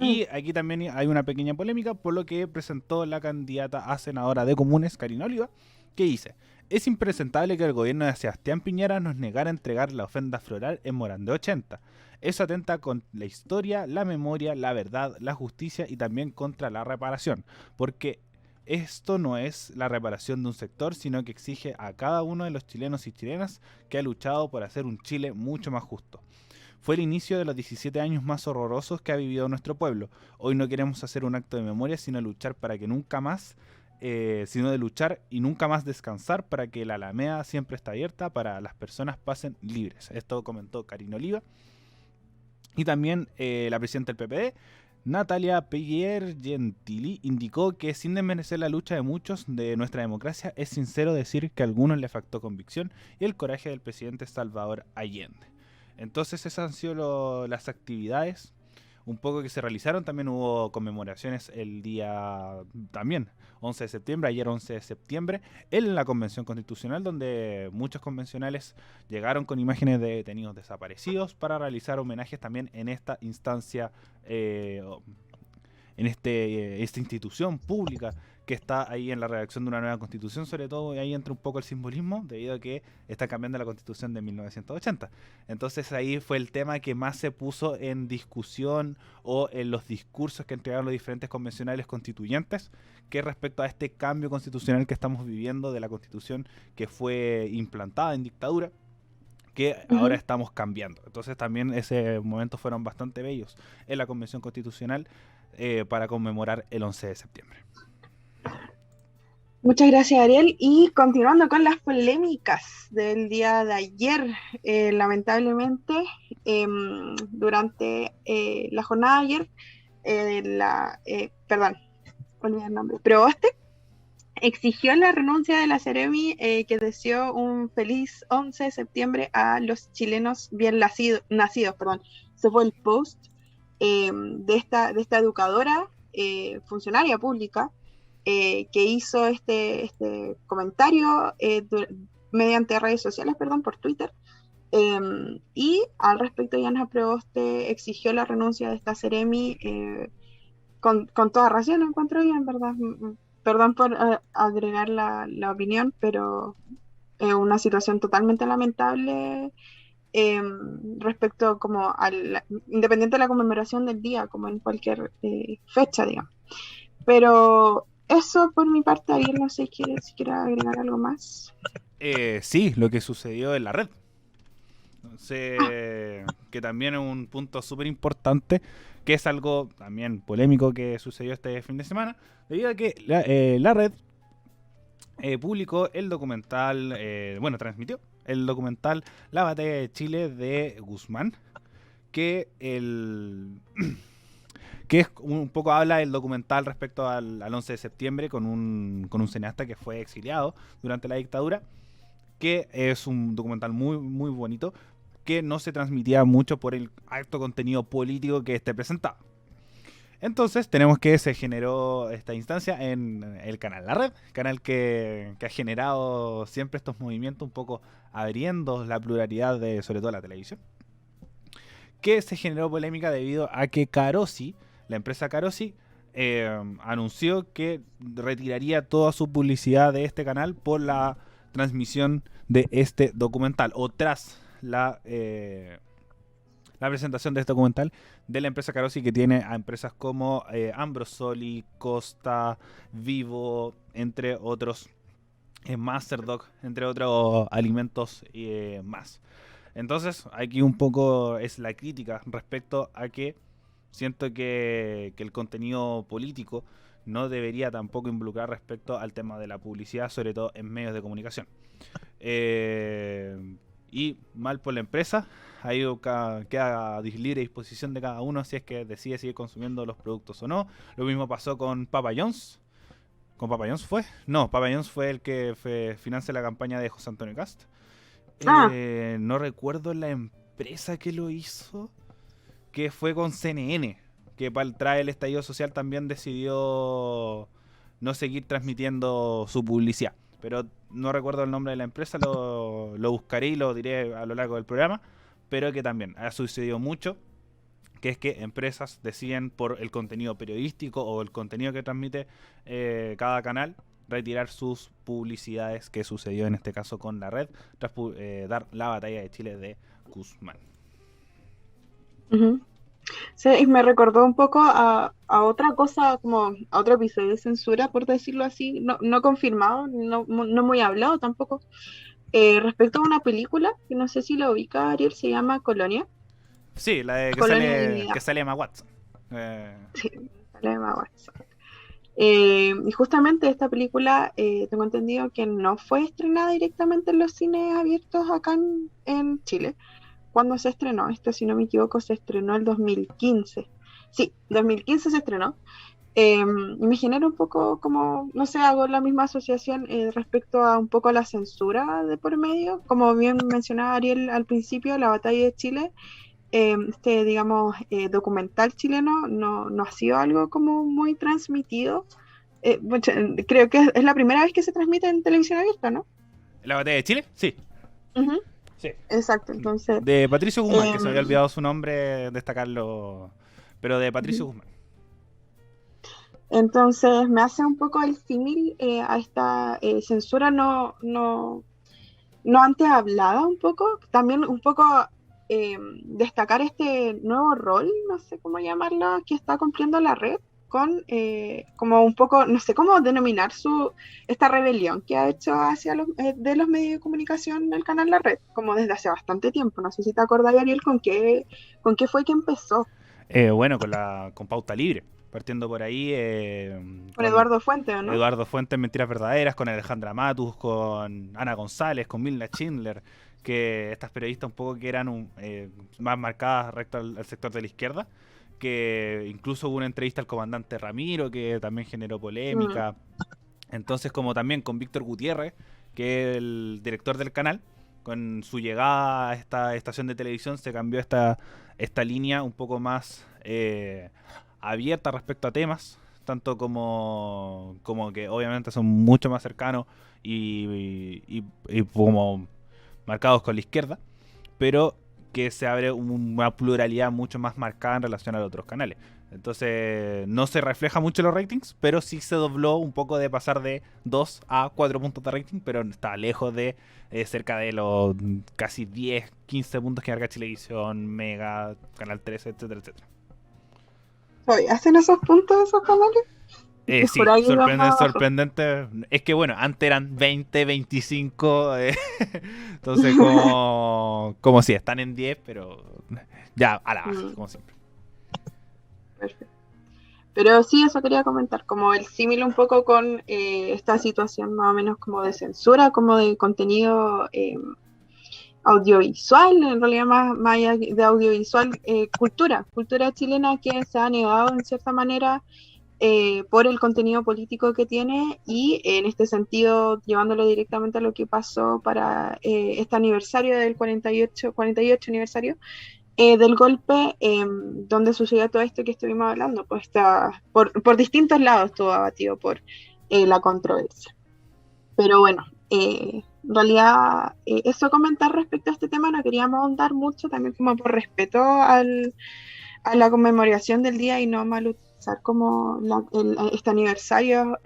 Y aquí también hay una pequeña polémica por lo que presentó la candidata a senadora de Comunes, Karina Oliva, que dice: es impresentable que el gobierno de Sebastián Piñera nos negara a entregar la ofrenda floral en Morandé 80. Eso atenta con la historia, la memoria, la verdad, la justicia y también contra la reparación, porque esto no es la reparación de un sector, sino que exige a cada uno de los chilenos y chilenas que ha luchado por hacer un Chile mucho más justo. Fue el inicio de los 17 años más horrorosos que ha vivido nuestro pueblo. Hoy no queremos hacer un acto de memoria, sino luchar para que nunca más, sino de luchar y nunca más descansar para que la Alameda siempre está abierta para las personas pasen libres. Esto comentó Karina Oliva. Y también la presidenta del PPD, Natalia Piergentili, indicó que sin desmerecer la lucha de muchos de nuestra democracia, es sincero decir que a algunos le faltó convicción y el coraje del presidente Salvador Allende. Entonces esas han sido las actividades un poco que se realizaron. También hubo conmemoraciones el día también 11 de septiembre, ayer 11 de septiembre, en la Convención Constitucional, donde muchos convencionales llegaron con imágenes de detenidos desaparecidos para realizar homenajes también en esta instancia, en esta institución pública que está ahí en la redacción de una nueva constitución. Sobre todo ahí entra un poco el simbolismo, debido a que está cambiando la constitución de 1980. Entonces ahí fue el tema que más se puso en discusión o en los discursos que entregaron los diferentes convencionales constituyentes, que respecto a este cambio constitucional que estamos viviendo de la constitución que fue implantada en dictadura, que ahora estamos cambiando. Entonces también ese momento fueron bastante bellos en la Convención Constitucional para conmemorar el 11 de septiembre. Muchas gracias, Ariel. Y continuando con las polémicas del día de ayer, lamentablemente, durante la jornada de ayer, perdón, olvidé el nombre, Proboste exigió la renuncia de la Seremi, que deseó un feliz 11 de septiembre a los chilenos bien nacidos. Perdón. Ese fue el post de esta educadora, funcionaria pública, que hizo este comentario mediante redes sociales, perdón, por Twitter. Y al respecto, Yana Prevoste exigió la renuncia de esta Seremi, con toda razón, lo encuentro bien, ¿verdad? Perdón por agregar la opinión, pero es una situación totalmente lamentable, respecto como independiente de la conmemoración del día, como en cualquier fecha, digamos. Pero eso por mi parte. Ariel, no sé si quiere agregar algo más. Sí, lo que sucedió en la red. Ah, Que también es un punto súper importante, que es algo también polémico que sucedió este fin de semana, debido a que la red publicó el documental, transmitió el documental La Batalla de Chile de Guzmán, que que es un poco habla del documental respecto al 11 de septiembre con un cineasta que fue exiliado durante la dictadura, que es un documental muy, muy bonito, que no se transmitía mucho por el alto contenido político que presentaba. Entonces tenemos que se generó esta instancia en el canal La Red, canal que ha generado siempre estos movimientos un poco abriendo la pluralidad de sobre todo la televisión, que se generó polémica debido a que Carosi, la empresa Carosi, anunció que retiraría toda su publicidad de este canal por la transmisión de este documental, o tras la presentación de este documental de la empresa Carosi, que tiene a empresas como Ambrosoli, Costa, Vivo, entre otros, Masterdoc, entre otros alimentos más. Entonces, aquí un poco es la crítica respecto a que siento que el contenido político no debería tampoco involucrar respecto al tema de la publicidad, sobre todo en medios de comunicación. Y mal por la empresa, ahí queda a libre disposición de cada uno si es que decide seguir consumiendo los productos o no. Lo mismo pasó con Papa John's. ¿Con Papa John's fue? No, Papa John's fue el que financia la campaña de José Antonio Cast. ah, No recuerdo la empresa que lo hizo, que fue con CNN, que para traer el estallido social también decidió no seguir transmitiendo su publicidad. Pero no recuerdo el nombre de la empresa, lo buscaré y lo diré a lo largo del programa. Pero que también ha sucedido mucho, que es que empresas deciden por el contenido periodístico o el contenido que transmite cada canal retirar sus publicidades, que sucedió en este caso con la red, tras dar la batalla de Chile de Guzmán. uh-huh. Sí, y me recordó un poco a otra cosa, como a otro episodio de censura, por decirlo así, no confirmado, no muy hablado tampoco, respecto a una película, que no sé si la ubica Ariel, se llama Colonia. Sí, la de Colonia que Dignidad. sale Emma Watson. Sí, sale Emma Watson. Y justamente esta película, tengo entendido que no fue estrenada directamente en los cines abiertos acá en Chile. ¿Cuándo se estrenó? Esto, si no me equivoco, se estrenó el 2015. Sí, 2015 se estrenó. Y me genera un poco como, no sé, hago la misma asociación respecto a un poco la censura de por medio. Como bien mencionaba Ariel al principio, la batalla de Chile, digamos, documental chileno no ha sido algo como muy transmitido. Creo que es la primera vez que se transmite en televisión abierta, ¿no? ¿La batalla de Chile? Sí. Ujú. Sí. Exacto, entonces, De Patricio Guzmán, que se había em, olvidado su nombre, destacarlo. Pero de Patricio ujú. Guzmán. Entonces me hace un poco el símil a esta censura no antes hablada un poco, también un poco destacar este nuevo rol, no sé cómo llamarlo, que está cumpliendo la red con como un poco, no sé cómo denominar esta rebelión que ha hecho hacia de los medios de comunicación el canal La Red, como desde hace bastante tiempo. No sé si te acordás, Ariel, con qué fue que empezó. Bueno, con Pauta Libre. Partiendo por ahí, Con con Eduardo Fuente, ¿o no? Eduardo Fuentes, Mentiras Verdaderas, con Alejandra Matus, con Ana González, con Milna Schindler, que estas periodistas un poco que eran más marcadas recto al sector de la izquierda, que incluso hubo una entrevista al comandante Ramiro que también generó Mm, polémica. Entonces, como también con Víctor Gutiérrez, que es el director del canal, con su llegada a esta estación de televisión se cambió esta línea un poco más abierta respecto a temas, tanto como que obviamente son mucho más cercanos y como marcados con la izquierda, pero que se abre una pluralidad mucho más marcada en relación a los otros canales. Entonces no se refleja mucho en los ratings, pero sí se dobló un poco de pasar de 2 a 4 puntos de rating, pero está lejos de cerca de los casi 10, 15 puntos que marca Chilevisión, Mega, Canal 13, etcétera, etcétera. Oye, ¿hacen esos puntos esos canales? Sí, sorprendente. Es que bueno, antes eran 20, 25. Entonces, como si están en 10, pero ya a la baja, como siempre. Perfecto. Pero sí, eso quería comentar, como el símil un poco con esta situación más o menos como de censura, como de contenido audiovisual, en realidad más allá de audiovisual, cultura chilena que se ha negado en cierta manera por el contenido político que tiene y en este sentido llevándolo directamente a lo que pasó para este aniversario del 48 aniversario del golpe donde sucedió todo esto que estuvimos hablando, pues está por distintos lados todo abatido por la controversia. Pero bueno, en realidad eso comentar respecto a este tema, no queríamos ahondar mucho, también como por respeto a la conmemoración del día y no mal utilizar como este aniversario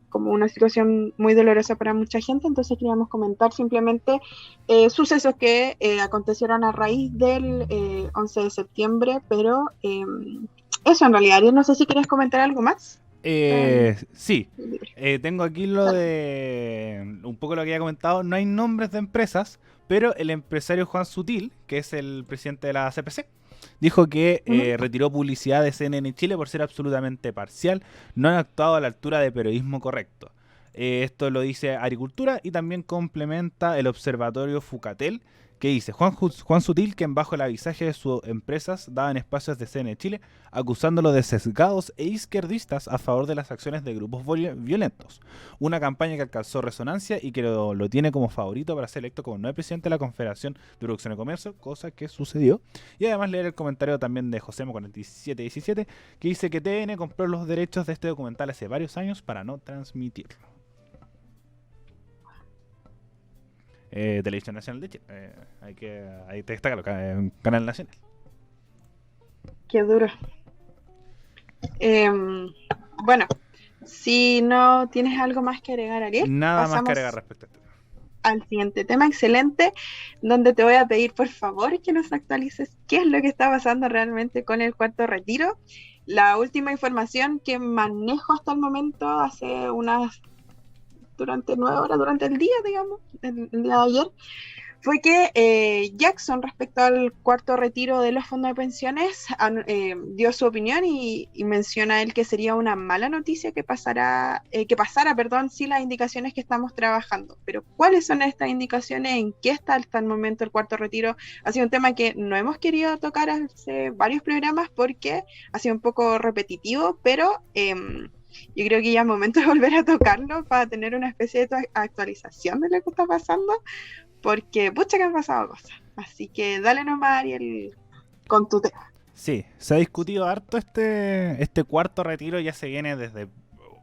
como una situación muy dolorosa para mucha gente. Entonces queríamos comentar simplemente sucesos que acontecieron a raíz del 11 de septiembre, pero eso en realidad. Yo no sé si quieres comentar algo más. Sí, tengo aquí lo de un poco lo que había comentado. No hay nombres de empresas, pero el empresario Juan Sutil, que es el presidente de la CPC, dijo que retiró publicidad de CNN Chile por ser absolutamente parcial, no han actuado a la altura de periodismo correcto. Esto lo dice Agricultura y también complementa el observatorio Fucatel, que dice Juan Sutil, que bajo el avisaje de sus empresas daban espacios de CNN Chile, acusándolo de sesgados e izquierdistas a favor de las acciones de grupos violentos. Una campaña que alcanzó resonancia y que lo tiene como favorito para ser electo como nuevo presidente de la Confederación de Producción y Comercio, cosa que sucedió. Y además leer el comentario también de Josemo4717, que dice que TN compró los derechos de este documental hace varios años para no transmitirlo. Televisión Nacional de Chile. Ahí te destaca un canal nacional. Qué duro. Bueno, si no tienes algo más que agregar, Ariel, nada más que agregar respecto a esto. Al siguiente tema, excelente, donde te voy a pedir por favor que nos actualices qué es lo que está pasando realmente con el cuarto retiro. La última información que manejo hasta el momento, durante 9 horas, durante el día, digamos, el día de ayer, fue que Jackson, respecto al cuarto retiro de los fondos de pensiones, dio su opinión y menciona él que sería una mala noticia que pasara, sí, las indicaciones que estamos trabajando. Pero ¿cuáles son estas indicaciones? ¿En qué está hasta el momento el cuarto retiro? Ha sido un tema que no hemos querido tocar hace varios programas porque ha sido un poco repetitivo, pero yo creo que ya es momento de volver a tocarlo para tener una especie de actualización de lo que está pasando, porque pucha que han pasado cosas. Así que dale nomás, Ariel, con tu tema. Sí, se ha discutido harto este cuarto retiro, ya se viene desde,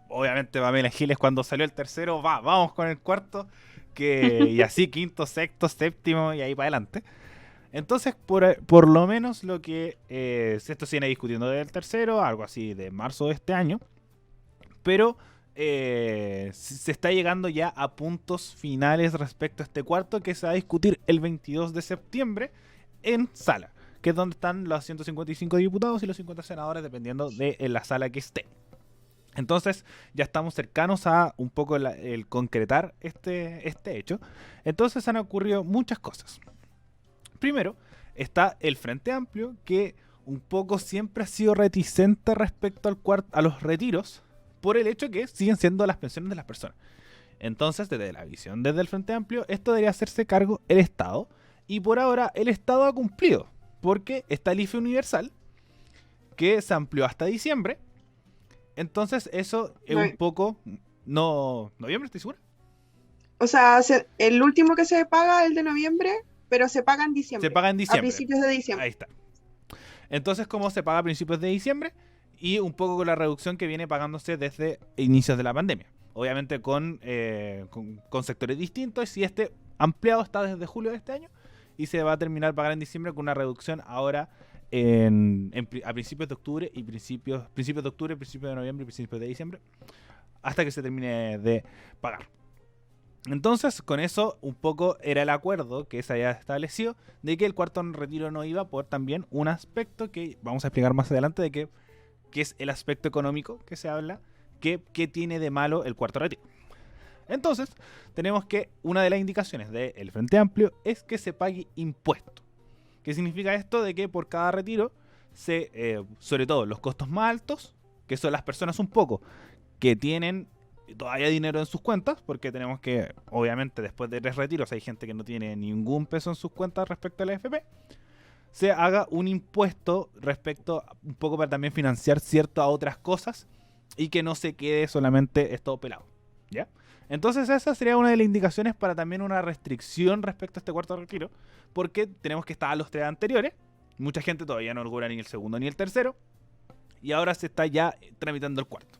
obviamente, Pamela Giles cuando salió el tercero, vamos con el cuarto, y así quinto, sexto, séptimo y ahí para adelante. Entonces, por lo menos lo que esto se viene discutiendo desde el tercero, algo así de marzo de este año, pero se está llegando ya a puntos finales respecto a este cuarto que se va a discutir el 22 de septiembre en sala, que es donde están los 155 diputados y los 50 senadores, dependiendo de la sala que esté. Entonces ya estamos cercanos a un poco el concretar este hecho. Entonces han ocurrido muchas cosas. Primero está el Frente Amplio, que un poco siempre ha sido reticente respecto a los retiros, por el hecho que siguen siendo las pensiones de las personas. Entonces, desde la visión desde el Frente Amplio, esto debería hacerse cargo el Estado, y por ahora el Estado ha cumplido, porque está el IFE universal, que se amplió hasta diciembre. Entonces eso es un poco No, ¿noviembre, estoy seguro? O sea, el último que se paga es el de noviembre, pero se paga en Se diciembre, paga en a diciembre. principios de Ahí diciembre. está. Entonces, como se paga a principios de diciembre y un poco con la reducción que viene pagándose desde inicios de la pandemia. Obviamente con sectores distintos, y este ampliado está desde julio de este año y se va a terminar pagar en diciembre con una reducción ahora a principios de octubre y principios de octubre, principios de noviembre y principios de diciembre, hasta que se termine de pagar. Entonces, con eso un poco era el acuerdo que se había establecido de que el cuarto retiro no iba por también un aspecto que vamos a explicar más adelante de que es el aspecto económico que se habla, que tiene de malo el cuarto retiro. Entonces, tenemos que una de las indicaciones del Frente Amplio es que se pague impuesto. ¿Qué significa esto? De que por cada retiro, sobre todo los costos más altos, que son las personas un poco que tienen todavía dinero en sus cuentas, porque tenemos que, obviamente, después de 3 retiros hay gente que no tiene ningún peso en sus cuentas respecto a la AFP, se haga un impuesto respecto un poco para también financiar ciertas otras cosas y que no se quede solamente esto pelado, ¿ya? Entonces esa sería una de las indicaciones para también una restricción respecto a este cuarto retiro, porque tenemos que estar a los 3 anteriores, mucha gente todavía no logra ni el segundo ni el tercero, y ahora se está ya tramitando el cuarto.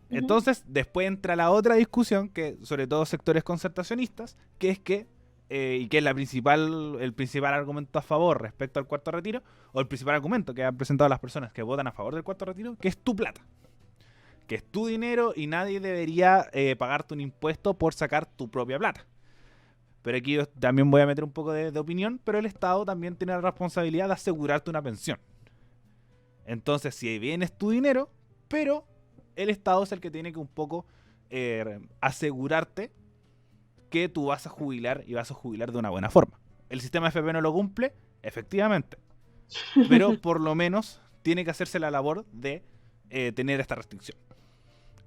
Entonces, después entra la otra discusión, que sobre todo sectores concertacionistas, que es que, y que es el principal argumento a favor respecto al cuarto retiro, o el principal argumento que han presentado las personas que votan a favor del cuarto retiro, que es tu plata. Que es tu dinero y nadie debería pagarte un impuesto por sacar tu propia plata. Pero aquí yo también voy a meter un poco de opinión, pero el Estado también tiene la responsabilidad de asegurarte una pensión. Entonces, si bien es tu dinero, pero el Estado es el que tiene que un poco asegurarte que tú vas a jubilar y vas a jubilar de una buena forma. El sistema FP no lo cumple, efectivamente, pero por lo menos tiene que hacerse la labor de tener esta restricción.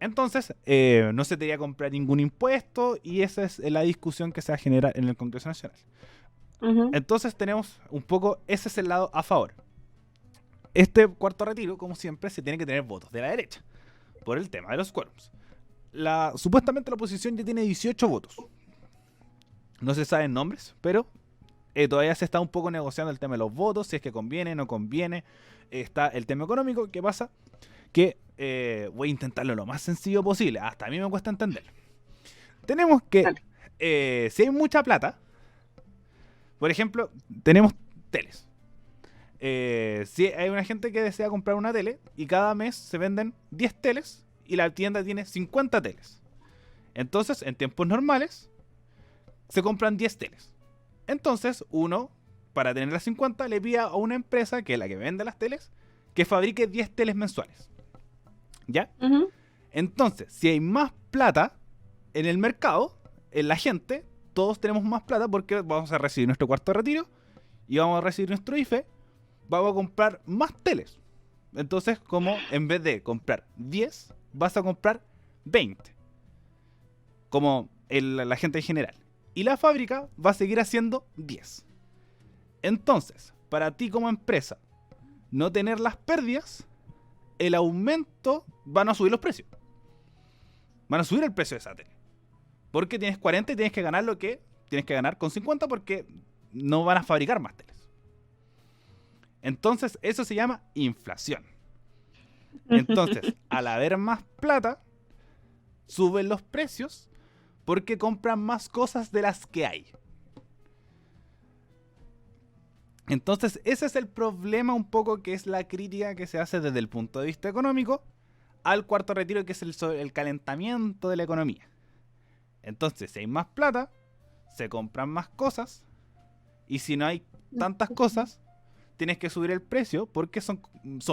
Entonces, no se debería comprar ningún impuesto y esa es la discusión que se va a generar en el Congreso Nacional. Entonces tenemos un poco, ese es el lado a favor. Este cuarto retiro, como siempre, se tiene que tener votos de la derecha por el tema de los quórums. Supuestamente la oposición ya tiene 18 votos. No se saben nombres, pero todavía se está un poco negociando el tema de los votos, si es que conviene, no conviene. Está el tema económico, ¿qué pasa? Que voy a intentarlo lo más sencillo posible. Hasta a mí me cuesta entender. Tenemos que, si hay mucha plata, por ejemplo, tenemos teles. Si hay una gente que desea comprar una tele y cada mes se venden 10 teles y la tienda tiene 50 teles. Entonces, en tiempos normales, se compran 10 teles. Entonces, uno, para tener las 50, le pide a una empresa, que es la que vende las teles, que fabrique 10 teles mensuales. ¿Ya? Entonces, si hay más plata en el mercado, en la gente, todos tenemos más plata porque vamos a recibir nuestro cuarto de retiro y vamos a recibir nuestro IFE, vamos a comprar más teles. Entonces, como en vez de comprar 10, vas a comprar 20. Como la gente en general. Y la fábrica va a seguir haciendo 10. Entonces, para ti como empresa, no tener las pérdidas, el aumento, van a subir los precios. Van a subir el precio de esa tele. Porque tienes 40 y tienes que ganar lo que tienes que ganar con 50 porque no van a fabricar más teles. Entonces, eso se llama inflación. Entonces, al haber más plata, suben los precios porque compran más cosas de las que hay. Entonces, ese es el problema un poco, que es la crítica que se hace desde el punto de vista económico al cuarto retiro, que es el calentamiento de la economía. Entonces, si hay más plata, se compran más cosas, y si no hay tantas cosas, tienes que subir el precio porque son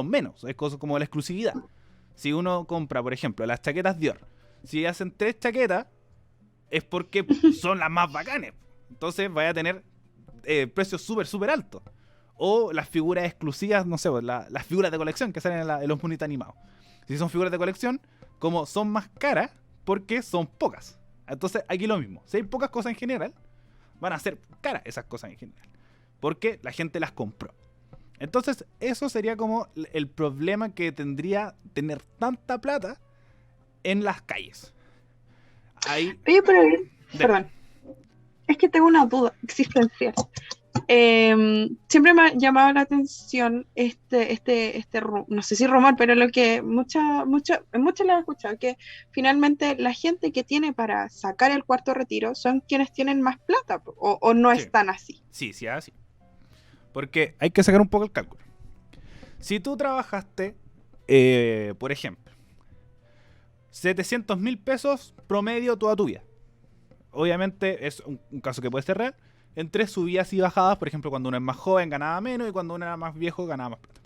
menos. Es cosas como la exclusividad. Si uno compra, por ejemplo, las chaquetas Dior, si hacen 3 chaquetas, es porque son las más bacanes. Entonces vaya a tener precios súper altos. O las figuras exclusivas, no sé, las figuras de colección que salen en los monitos animados. Si son figuras de colección, como son más caras, porque son pocas. Entonces aquí lo mismo. Si hay pocas cosas en general, van a ser caras esas cosas en general, porque la gente las compró. Entonces eso sería como el problema que tendría tener tanta plata en las calles. Ahí, Oye, pero, de, perdón, es que tengo una duda existencial. Siempre me ha llamado la atención no sé si rumor, pero lo que muchas lo he escuchado, que finalmente la gente que tiene para sacar el cuarto retiro son quienes tienen más plata, o no sí, es tan así. sí, así. Porque hay que sacar un poco el cálculo. Si tú trabajaste, por ejemplo, 700.000 pesos promedio toda tu vida. Obviamente es un caso que puede ser real. Entre subidas y bajadas, por ejemplo, cuando uno es más joven ganaba menos y cuando uno era más viejo ganaba más plata.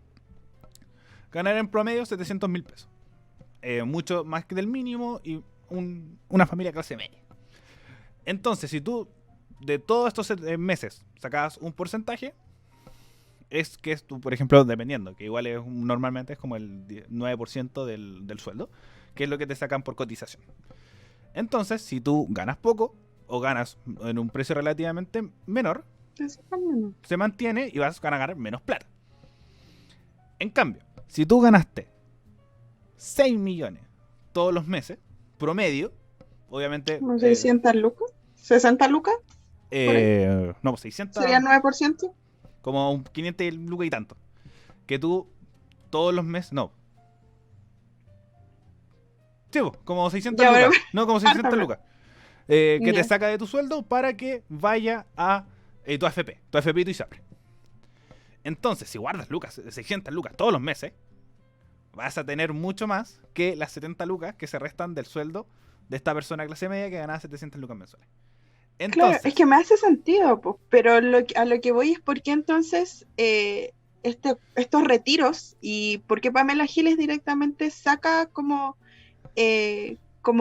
Ganar en promedio 700.000 pesos. Mucho más que del mínimo y una familia clase media. Entonces, si tú de todos estos meses sacabas un porcentaje, es que es tú, por ejemplo, dependiendo, que igual normalmente es como el 9% del sueldo, que es lo que te sacan por cotización. Entonces, si tú ganas poco o ganas en un precio relativamente menor, se mantiene y vas a ganar menos plata. En cambio, si tú ganaste 6 millones todos los meses, promedio, obviamente... ¿Como 600 lucas? ¿60 lucas? ¿Por ahí? No, pues 600... ¿Sería el 9%? Como 500 lucas y tanto. Que tú todos los meses... No. Sí, como 600 Ya, lucas. bueno, No, como harta 600 lucas. plata. Que te Ya. saca de tu sueldo para que vaya a tu AFP. Tu AFP y tu ISAPRE. Entonces, si guardas lucas, 600 lucas todos los meses, vas a tener mucho más que las 70 lucas que se restan del sueldo de esta persona de clase media que ganaba 700 lucas mensuales. Claro, es que Entonces, me hace sentido, pues, pero a lo que voy es por qué entonces estos retiros y por qué Pamela Giles directamente saca como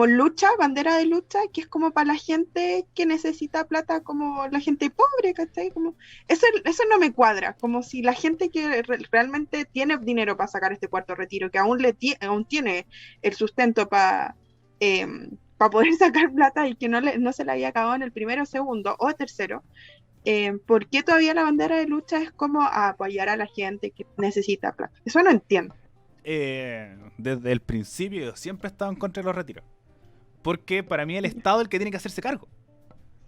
lucha, bandera de lucha, que es como para la gente que necesita plata, como la gente pobre, ¿cachai? Como, eso no me cuadra, como si la gente que realmente tiene dinero para sacar este cuarto retiro, que aún tiene el sustento para poder sacar plata y que no se le haya acabado en el primero, segundo o tercero, ¿por qué todavía la bandera de lucha es como a apoyar a la gente que necesita plata? Eso no entiendo. desde el principio yo siempre he estado en contra de los retiros. Porque para mí el Estado es el que tiene que hacerse cargo.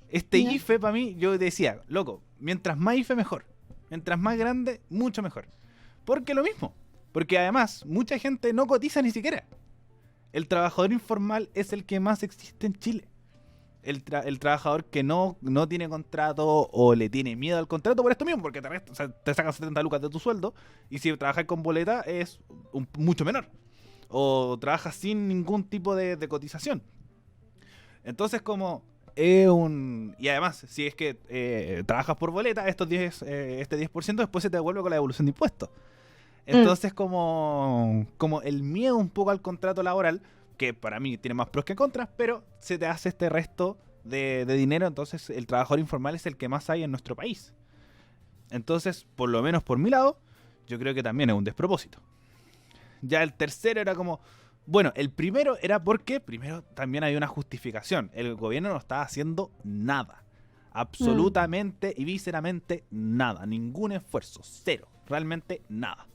Este ¿Ya? IFE para mí, yo decía, loco, mientras más IFE mejor. Mientras más grande, mucho mejor. Porque lo mismo. Porque además, mucha gente no cotiza ni siquiera. El trabajador informal es el que más existe en Chile. El trabajador que no tiene contrato o le tiene miedo al contrato por esto mismo, porque o sea, te sacan 70 lucas de tu sueldo y si trabajas con boleta es mucho menor. O trabajas sin ningún tipo de cotización. Entonces como y además, si es que trabajas por boleta, este 10% después se te devuelve con la devolución de impuestos. Mm. Entonces como el miedo un poco al contrato laboral, que para mí tiene más pros que contras, pero se te hace este resto de dinero, entonces el trabajador informal es el que más hay en nuestro país. Entonces, por lo menos por mi lado, yo creo que también es un despropósito. Ya el tercero era como... Bueno, el primero era porque primero también había una justificación. El gobierno no estaba haciendo nada. Mm. Absolutamente y víceramente nada. Ningún esfuerzo. Cero. Realmente nada.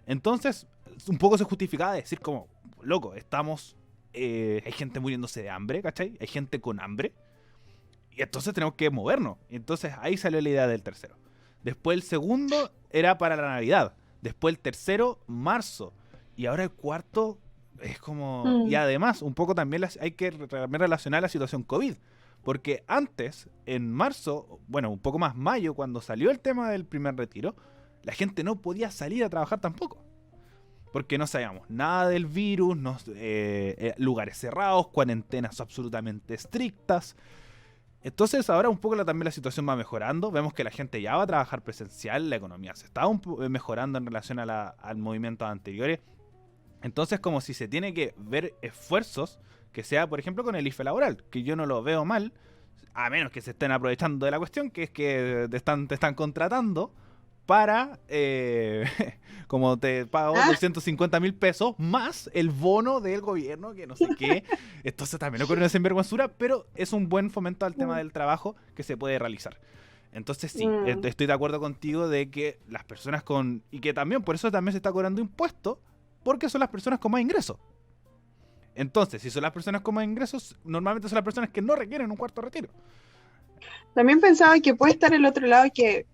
Entonces, un poco se justificaba decir como, loco, estamos... hay gente muriéndose de hambre, ¿cachai? Hay gente con hambre. Y entonces tenemos que movernos. Y entonces ahí salió la idea del tercero. Después el segundo era para la Navidad. Después el tercero, marzo. Y ahora el cuarto es como... Y Mm. además, un poco también hay que también relacionar la situación COVID. Porque antes, en marzo, bueno, un poco más mayo, cuando salió el tema del primer retiro, la gente no podía salir a trabajar tampoco. Porque no sabíamos nada del virus, lugares cerrados, cuarentenas absolutamente estrictas. Entonces ahora un poco también la situación va mejorando, vemos que la gente ya va a trabajar presencial, la economía se está mejorando en relación al movimiento anteriores. Entonces como si se tiene que ver esfuerzos, que sea por ejemplo con el IFE laboral, que yo no lo veo mal, a menos que se estén aprovechando de la cuestión, que es que te están contratando para, como te pago Ah, 250.000 pesos más el bono del gobierno, que no sé qué. Entonces también ocurre una sinvergüenzura, pero es un buen fomento al tema del trabajo que se puede realizar. Entonces sí, mm. estoy de acuerdo contigo de que las personas y que también, por eso también se está cobrando impuestos, porque son las personas con más ingresos. Entonces, si son las personas con más ingresos, normalmente son las personas que no requieren un cuarto retiro. También pensaba que puede estar el otro lado, que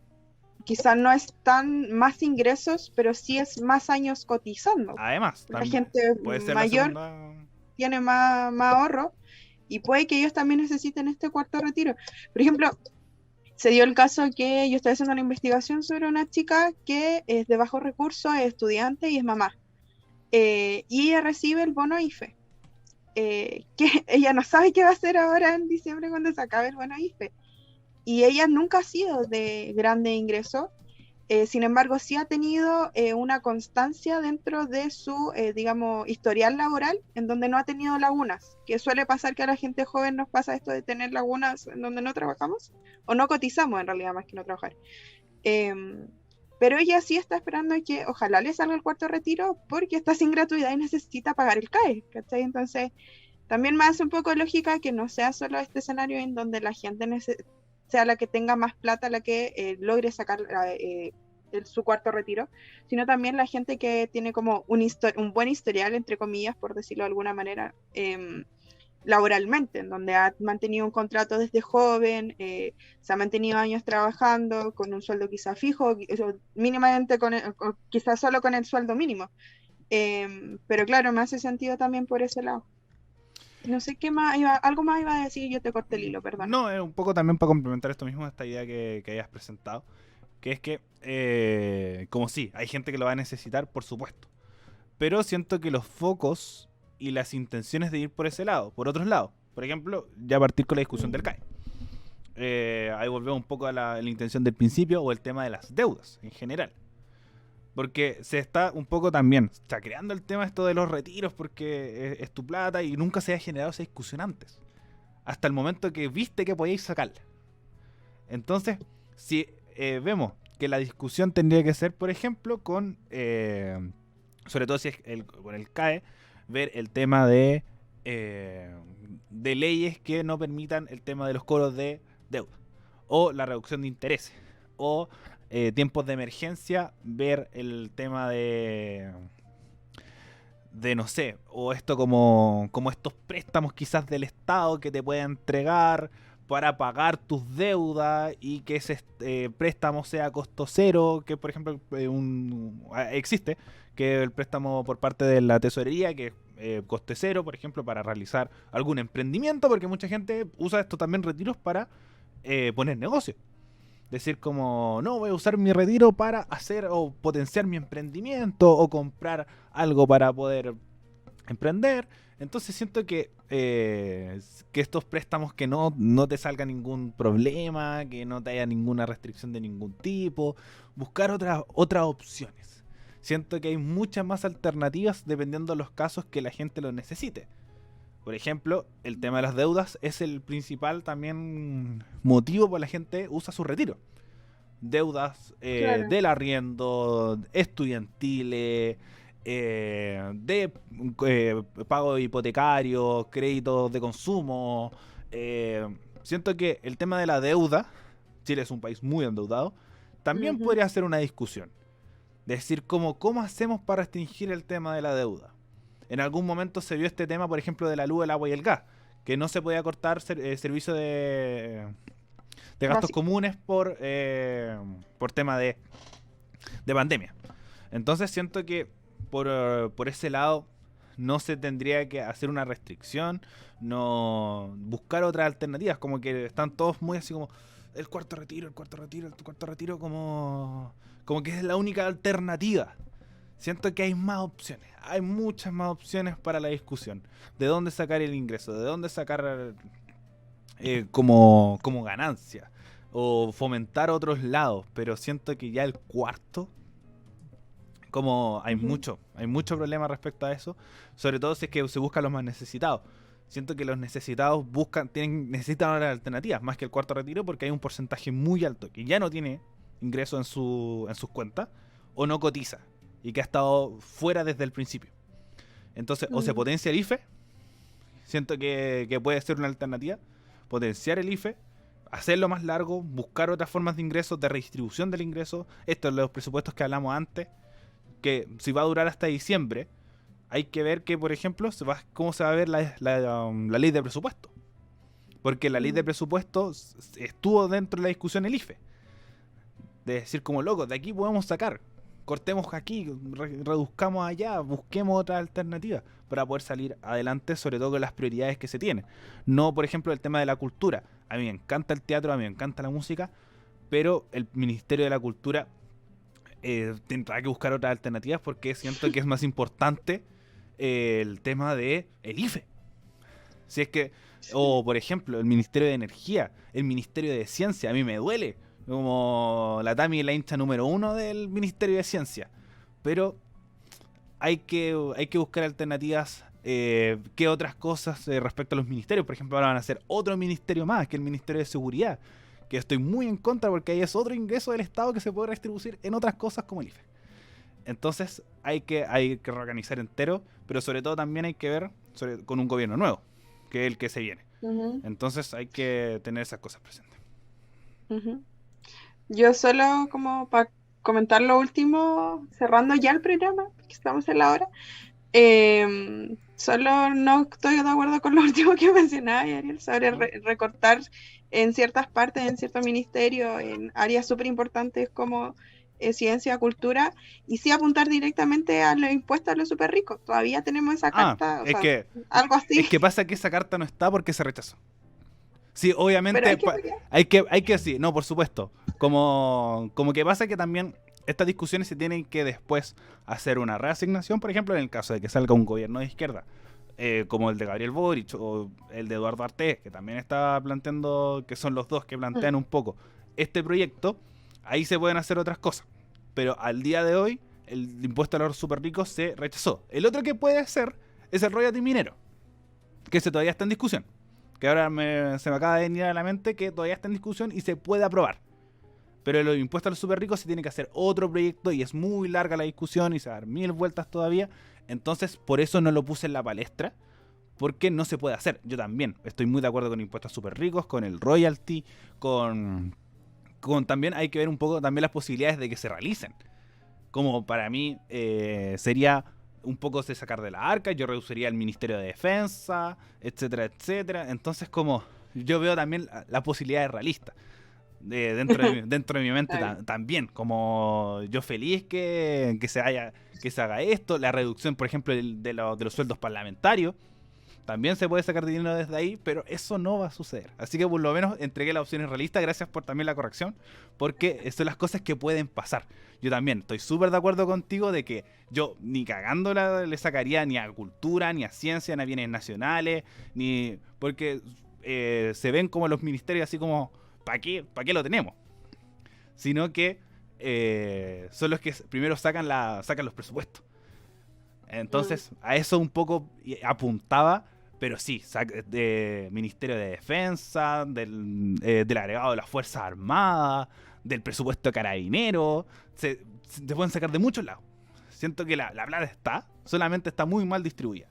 quizás no es tan más ingresos, pero sí es más años cotizando. Además, La también gente puede ser la mayor segunda. tiene más ahorro y puede que ellos también necesiten este cuarto retiro. Por ejemplo, se dio el caso que yo estaba haciendo una investigación sobre una chica que es de bajos recursos, es estudiante y es mamá. Y ella recibe el bono IFE. Que ella no sabe qué va a hacer ahora en diciembre cuando se acabe el bono IFE. Y ella nunca ha sido de grande ingreso. Sin embargo, sí ha tenido una constancia dentro de su, digamos, historial laboral, en donde no ha tenido lagunas, que suele pasar que a la gente joven nos pasa esto de tener lagunas en donde no trabajamos, o no cotizamos en realidad más que no trabajar. Pero ella sí está esperando que ojalá le salga el cuarto retiro, porque está sin gratuidad y necesita pagar el CAE, ¿cachai? Entonces, también me hace un poco lógica que no sea solo este escenario en donde la gente sea la que tenga más plata, la que logre sacar su cuarto retiro, sino también la gente que tiene como un buen historial, entre comillas, por decirlo de alguna manera, laboralmente, en donde ha mantenido un contrato desde joven, se ha mantenido años trabajando con un sueldo quizá fijo, mínimamente quizás solo con el sueldo mínimo. Pero claro, me hace sentido también por ese lado. No sé qué más, algo más iba a decir, yo te corté el hilo, perdona. No, es un poco también para complementar esto mismo, esta idea que hayas presentado, que es que, como sí, hay gente que lo va a necesitar, por supuesto, pero siento que los focos y las intenciones de ir por ese lado, por otros lados, por ejemplo, ya partir con la discusión del CAE. Ahí volvemos un poco a la intención del principio o el tema de las deudas en general. Porque se está un poco también, está creando el tema esto de los retiros porque es tu plata y nunca se ha generado esa discusión antes. Hasta el momento que viste que podíais sacarla. Entonces, si vemos que la discusión tendría que ser, por ejemplo, con, sobre todo si es con el CAE, ver el tema de leyes que no permitan el tema de los cobros de deuda. O la reducción de intereses. O tiempos de emergencia, ver el tema de no sé, o esto como estos préstamos quizás del Estado que te pueda entregar para pagar tus deudas y que ese préstamo sea costo cero, que por ejemplo existe, que el préstamo por parte de la tesorería, que coste cero, por ejemplo, para realizar algún emprendimiento, porque mucha gente usa esto también retiros para poner negocio. Decir como, no, voy a usar mi retiro para hacer o potenciar mi emprendimiento o comprar algo para poder emprender. Entonces siento que estos préstamos que no te salga ningún problema, que no te haya ninguna restricción de ningún tipo, buscar otras opciones. Siento que hay muchas más alternativas dependiendo de los casos que la gente lo necesite. Por ejemplo, el tema de las deudas es el principal también motivo por la gente usa su retiro. Deudas Claro. del arriendo, estudiantiles, de pago hipotecario, créditos de consumo. Siento que el tema de la deuda, Chile es un país muy endeudado, también podría ser una discusión. Decir cómo hacemos para restringir el tema de la deuda. En algún momento se vio este tema, por ejemplo, de la luz, el agua y el gas, que no se podía cortar servicio de gastos comunes por tema de pandemia. Entonces siento que por ese lado no se tendría que hacer una restricción, no buscar otras alternativas, como que están todos muy así como el cuarto retiro, como que es la única alternativa. Siento que hay más opciones, hay muchas más opciones para la discusión. ¿De dónde sacar el ingreso? ¿De dónde sacar como ganancia? O fomentar otros lados. Pero siento que ya el cuarto, como hay mucho problema respecto a eso. Sobre todo si es que se buscan los más necesitados. Siento que los necesitados necesitan otras alternativas, más que el cuarto retiro, porque hay un porcentaje muy alto que ya no tiene ingreso en sus cuentas o no cotiza y que ha estado fuera desde el principio. Entonces, o se potencia el IFE, siento que puede ser una alternativa, potenciar el IFE, hacerlo más largo, buscar otras formas de ingresos, de redistribución del ingreso. Esto es los presupuestos que hablamos antes, que si va a durar hasta diciembre, hay que ver que, por ejemplo, cómo se va a ver la ley de presupuesto. Porque la ley de presupuesto estuvo dentro de la discusión el IFE. De decir como, loco, de aquí podemos sacar. Cortemos aquí, reduzcamos allá, busquemos otra alternativa para poder salir adelante, sobre todo con las prioridades que se tienen. No, por ejemplo, el tema de la cultura. A mí me encanta el teatro, a mí me encanta la música, pero el Ministerio de la Cultura tendrá que buscar otras alternativas porque siento que es más importante el tema de el IFE. Si es que, o por ejemplo, el Ministerio de Energía, el Ministerio de Ciencia, a mí me duele. Como la Tami es la hincha número 1 del Ministerio de Ciencia. Pero hay que buscar alternativas. ¿Qué otras cosas respecto a los ministerios? Por ejemplo, ahora van a hacer otro ministerio más, que el Ministerio de Seguridad. Que estoy muy en contra porque ahí es otro ingreso del Estado que se puede redistribuir en otras cosas como el IFE. Entonces hay que reorganizar entero, pero sobre todo también hay que ver con un gobierno nuevo, que es el que se viene. Entonces hay que tener esas cosas presentes. Yo solo como para comentar lo último, cerrando ya el programa, porque estamos en la hora, solo no estoy de acuerdo con lo último que mencionaba Ariel sobre recortar en ciertas partes, en ciertos ministerios, en áreas súper importantes como ciencia, cultura, y sí apuntar directamente a los impuestos a los súper ricos. Todavía tenemos esa carta, algo así. Es que pasa que esa carta no está porque se rechazó. Sí, obviamente hay que sí, no, por supuesto. Como que pasa que también estas discusiones se tienen que después hacer una reasignación, por ejemplo, en el caso de que salga un gobierno de izquierda, como el de Gabriel Boric o el de Eduardo Artés, que también está planteando, que son los dos que plantean un poco este proyecto, ahí se pueden hacer otras cosas. Pero al día de hoy, el impuesto a los super ricos se rechazó. El otro que puede hacer es el royalty minero, que ese todavía está en discusión. Que ahora se me acaba de venir a la mente que todavía está en discusión y se puede aprobar. Pero los impuestos a los super ricos se tiene que hacer otro proyecto y es muy larga la discusión y se va a dar 1000 vueltas todavía. Entonces, por eso no lo puse en la palestra, porque no se puede hacer. Yo también estoy muy de acuerdo con impuestos a super ricos, con el royalty, con también hay que ver un poco también las posibilidades de que se realicen. Como para mí sería un poco de sacar de la arca, yo reduciría el Ministerio de Defensa, etcétera, etcétera. Entonces, como yo veo también la posibilidad de realista dentro de mi mente también, como yo feliz que se haga esto, la reducción, por ejemplo, de los sueldos parlamentarios, también se puede sacar dinero desde ahí, pero eso no va a suceder. Así que por lo menos entregué las opciones realistas. Gracias por también la corrección, porque son las cosas que pueden pasar. Yo también estoy súper de acuerdo contigo de que yo ni cagándola le sacaría ni a cultura, ni a ciencia, ni a bienes nacionales, ni porque se ven como los ministerios así como, ¿para qué lo tenemos? Sino que son los que primero sacan los presupuestos. Entonces, a eso un poco apuntaba, pero sí, Ministerio de Defensa, del agregado de las Fuerzas Armadas, del presupuesto de Carabineros, se pueden sacar de muchos lados. Siento que la plata está, solamente está muy mal distribuida,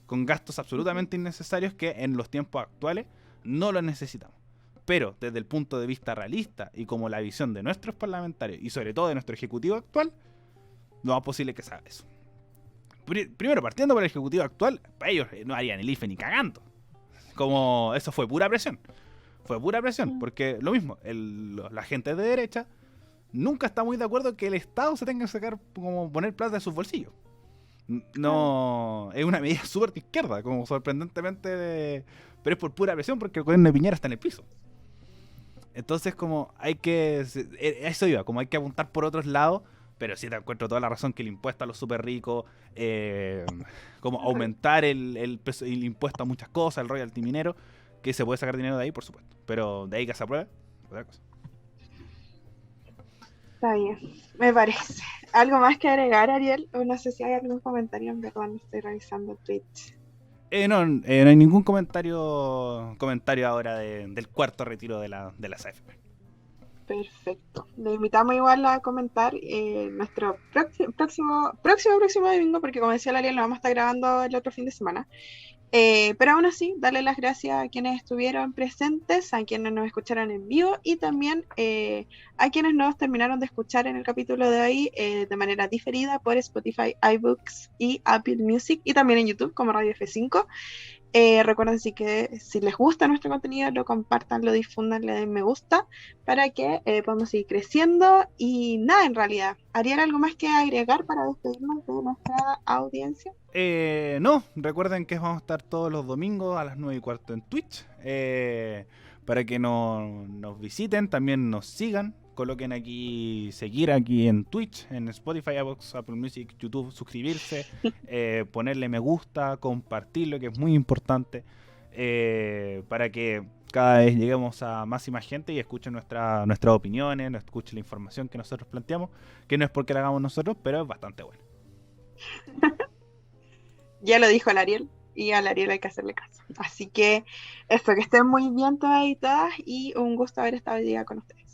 con gastos absolutamente innecesarios que en los tiempos actuales no los necesitamos. Pero desde el punto de vista realista y como la visión de nuestros parlamentarios y sobre todo de nuestro ejecutivo actual, no es posible que se haga eso. Primero, partiendo por el ejecutivo actual, para ellos no harían el IFE ni cagando. Como eso fue pura presión. Fue pura presión, porque lo mismo, la gente de derecha nunca está muy de acuerdo que el Estado se tenga que sacar, como poner plata de sus bolsillos. No, es una medida súper de izquierda, como sorprendentemente, pero es por pura presión porque el gobierno de Piñera está en el piso. Entonces como eso iba, como hay que apuntar por otros lados. Pero sí te encuentro toda la razón que el impuesto a los súper ricos, como aumentar el impuesto a muchas cosas, el royalty minero, que se puede sacar dinero de ahí, por supuesto. Pero de ahí que se apruebe, otra cosa. Está bien, me parece. ¿Algo más que agregar, Ariel? O no sé si hay algún comentario, en verdad no estoy revisando Twitch. No hay ningún comentario ahora del cuarto retiro de la AFP. Perfecto. Le invitamos igual a comentar nuestro próximo domingo, porque como decía la Ariel, lo vamos a estar grabando el otro fin de semana. Pero aún así, darle las gracias a quienes estuvieron presentes, a quienes nos escucharon en vivo y también a quienes nos terminaron de escuchar en el capítulo de hoy de manera diferida por Spotify, iBooks y Apple Music y también en YouTube como Radio F5. Recuerden si les gusta nuestro contenido, lo compartan, lo difundan, le den me gusta para que podamos seguir creciendo. Y nada, en realidad, ¿harían algo más que agregar para despedirnos de nuestra audiencia? No, recuerden que vamos a estar todos los domingos a las 9:15 en Twitch. Para que nos visiten, también nos sigan. Coloquen aquí, seguir aquí en Twitch, en Spotify, iVoox, Apple Music, YouTube, suscribirse, ponerle me gusta, compartirlo, que es muy importante, para que cada vez lleguemos a más y más gente y escuchen nuestras opiniones, escuchen la información que nosotros planteamos, que no es porque la hagamos nosotros, pero es bastante bueno. Ya lo dijo el Ariel, y al Ariel hay que hacerle caso. Así que esto, que estén muy bien todas y todas, y un gusto haber estado hoy día con ustedes.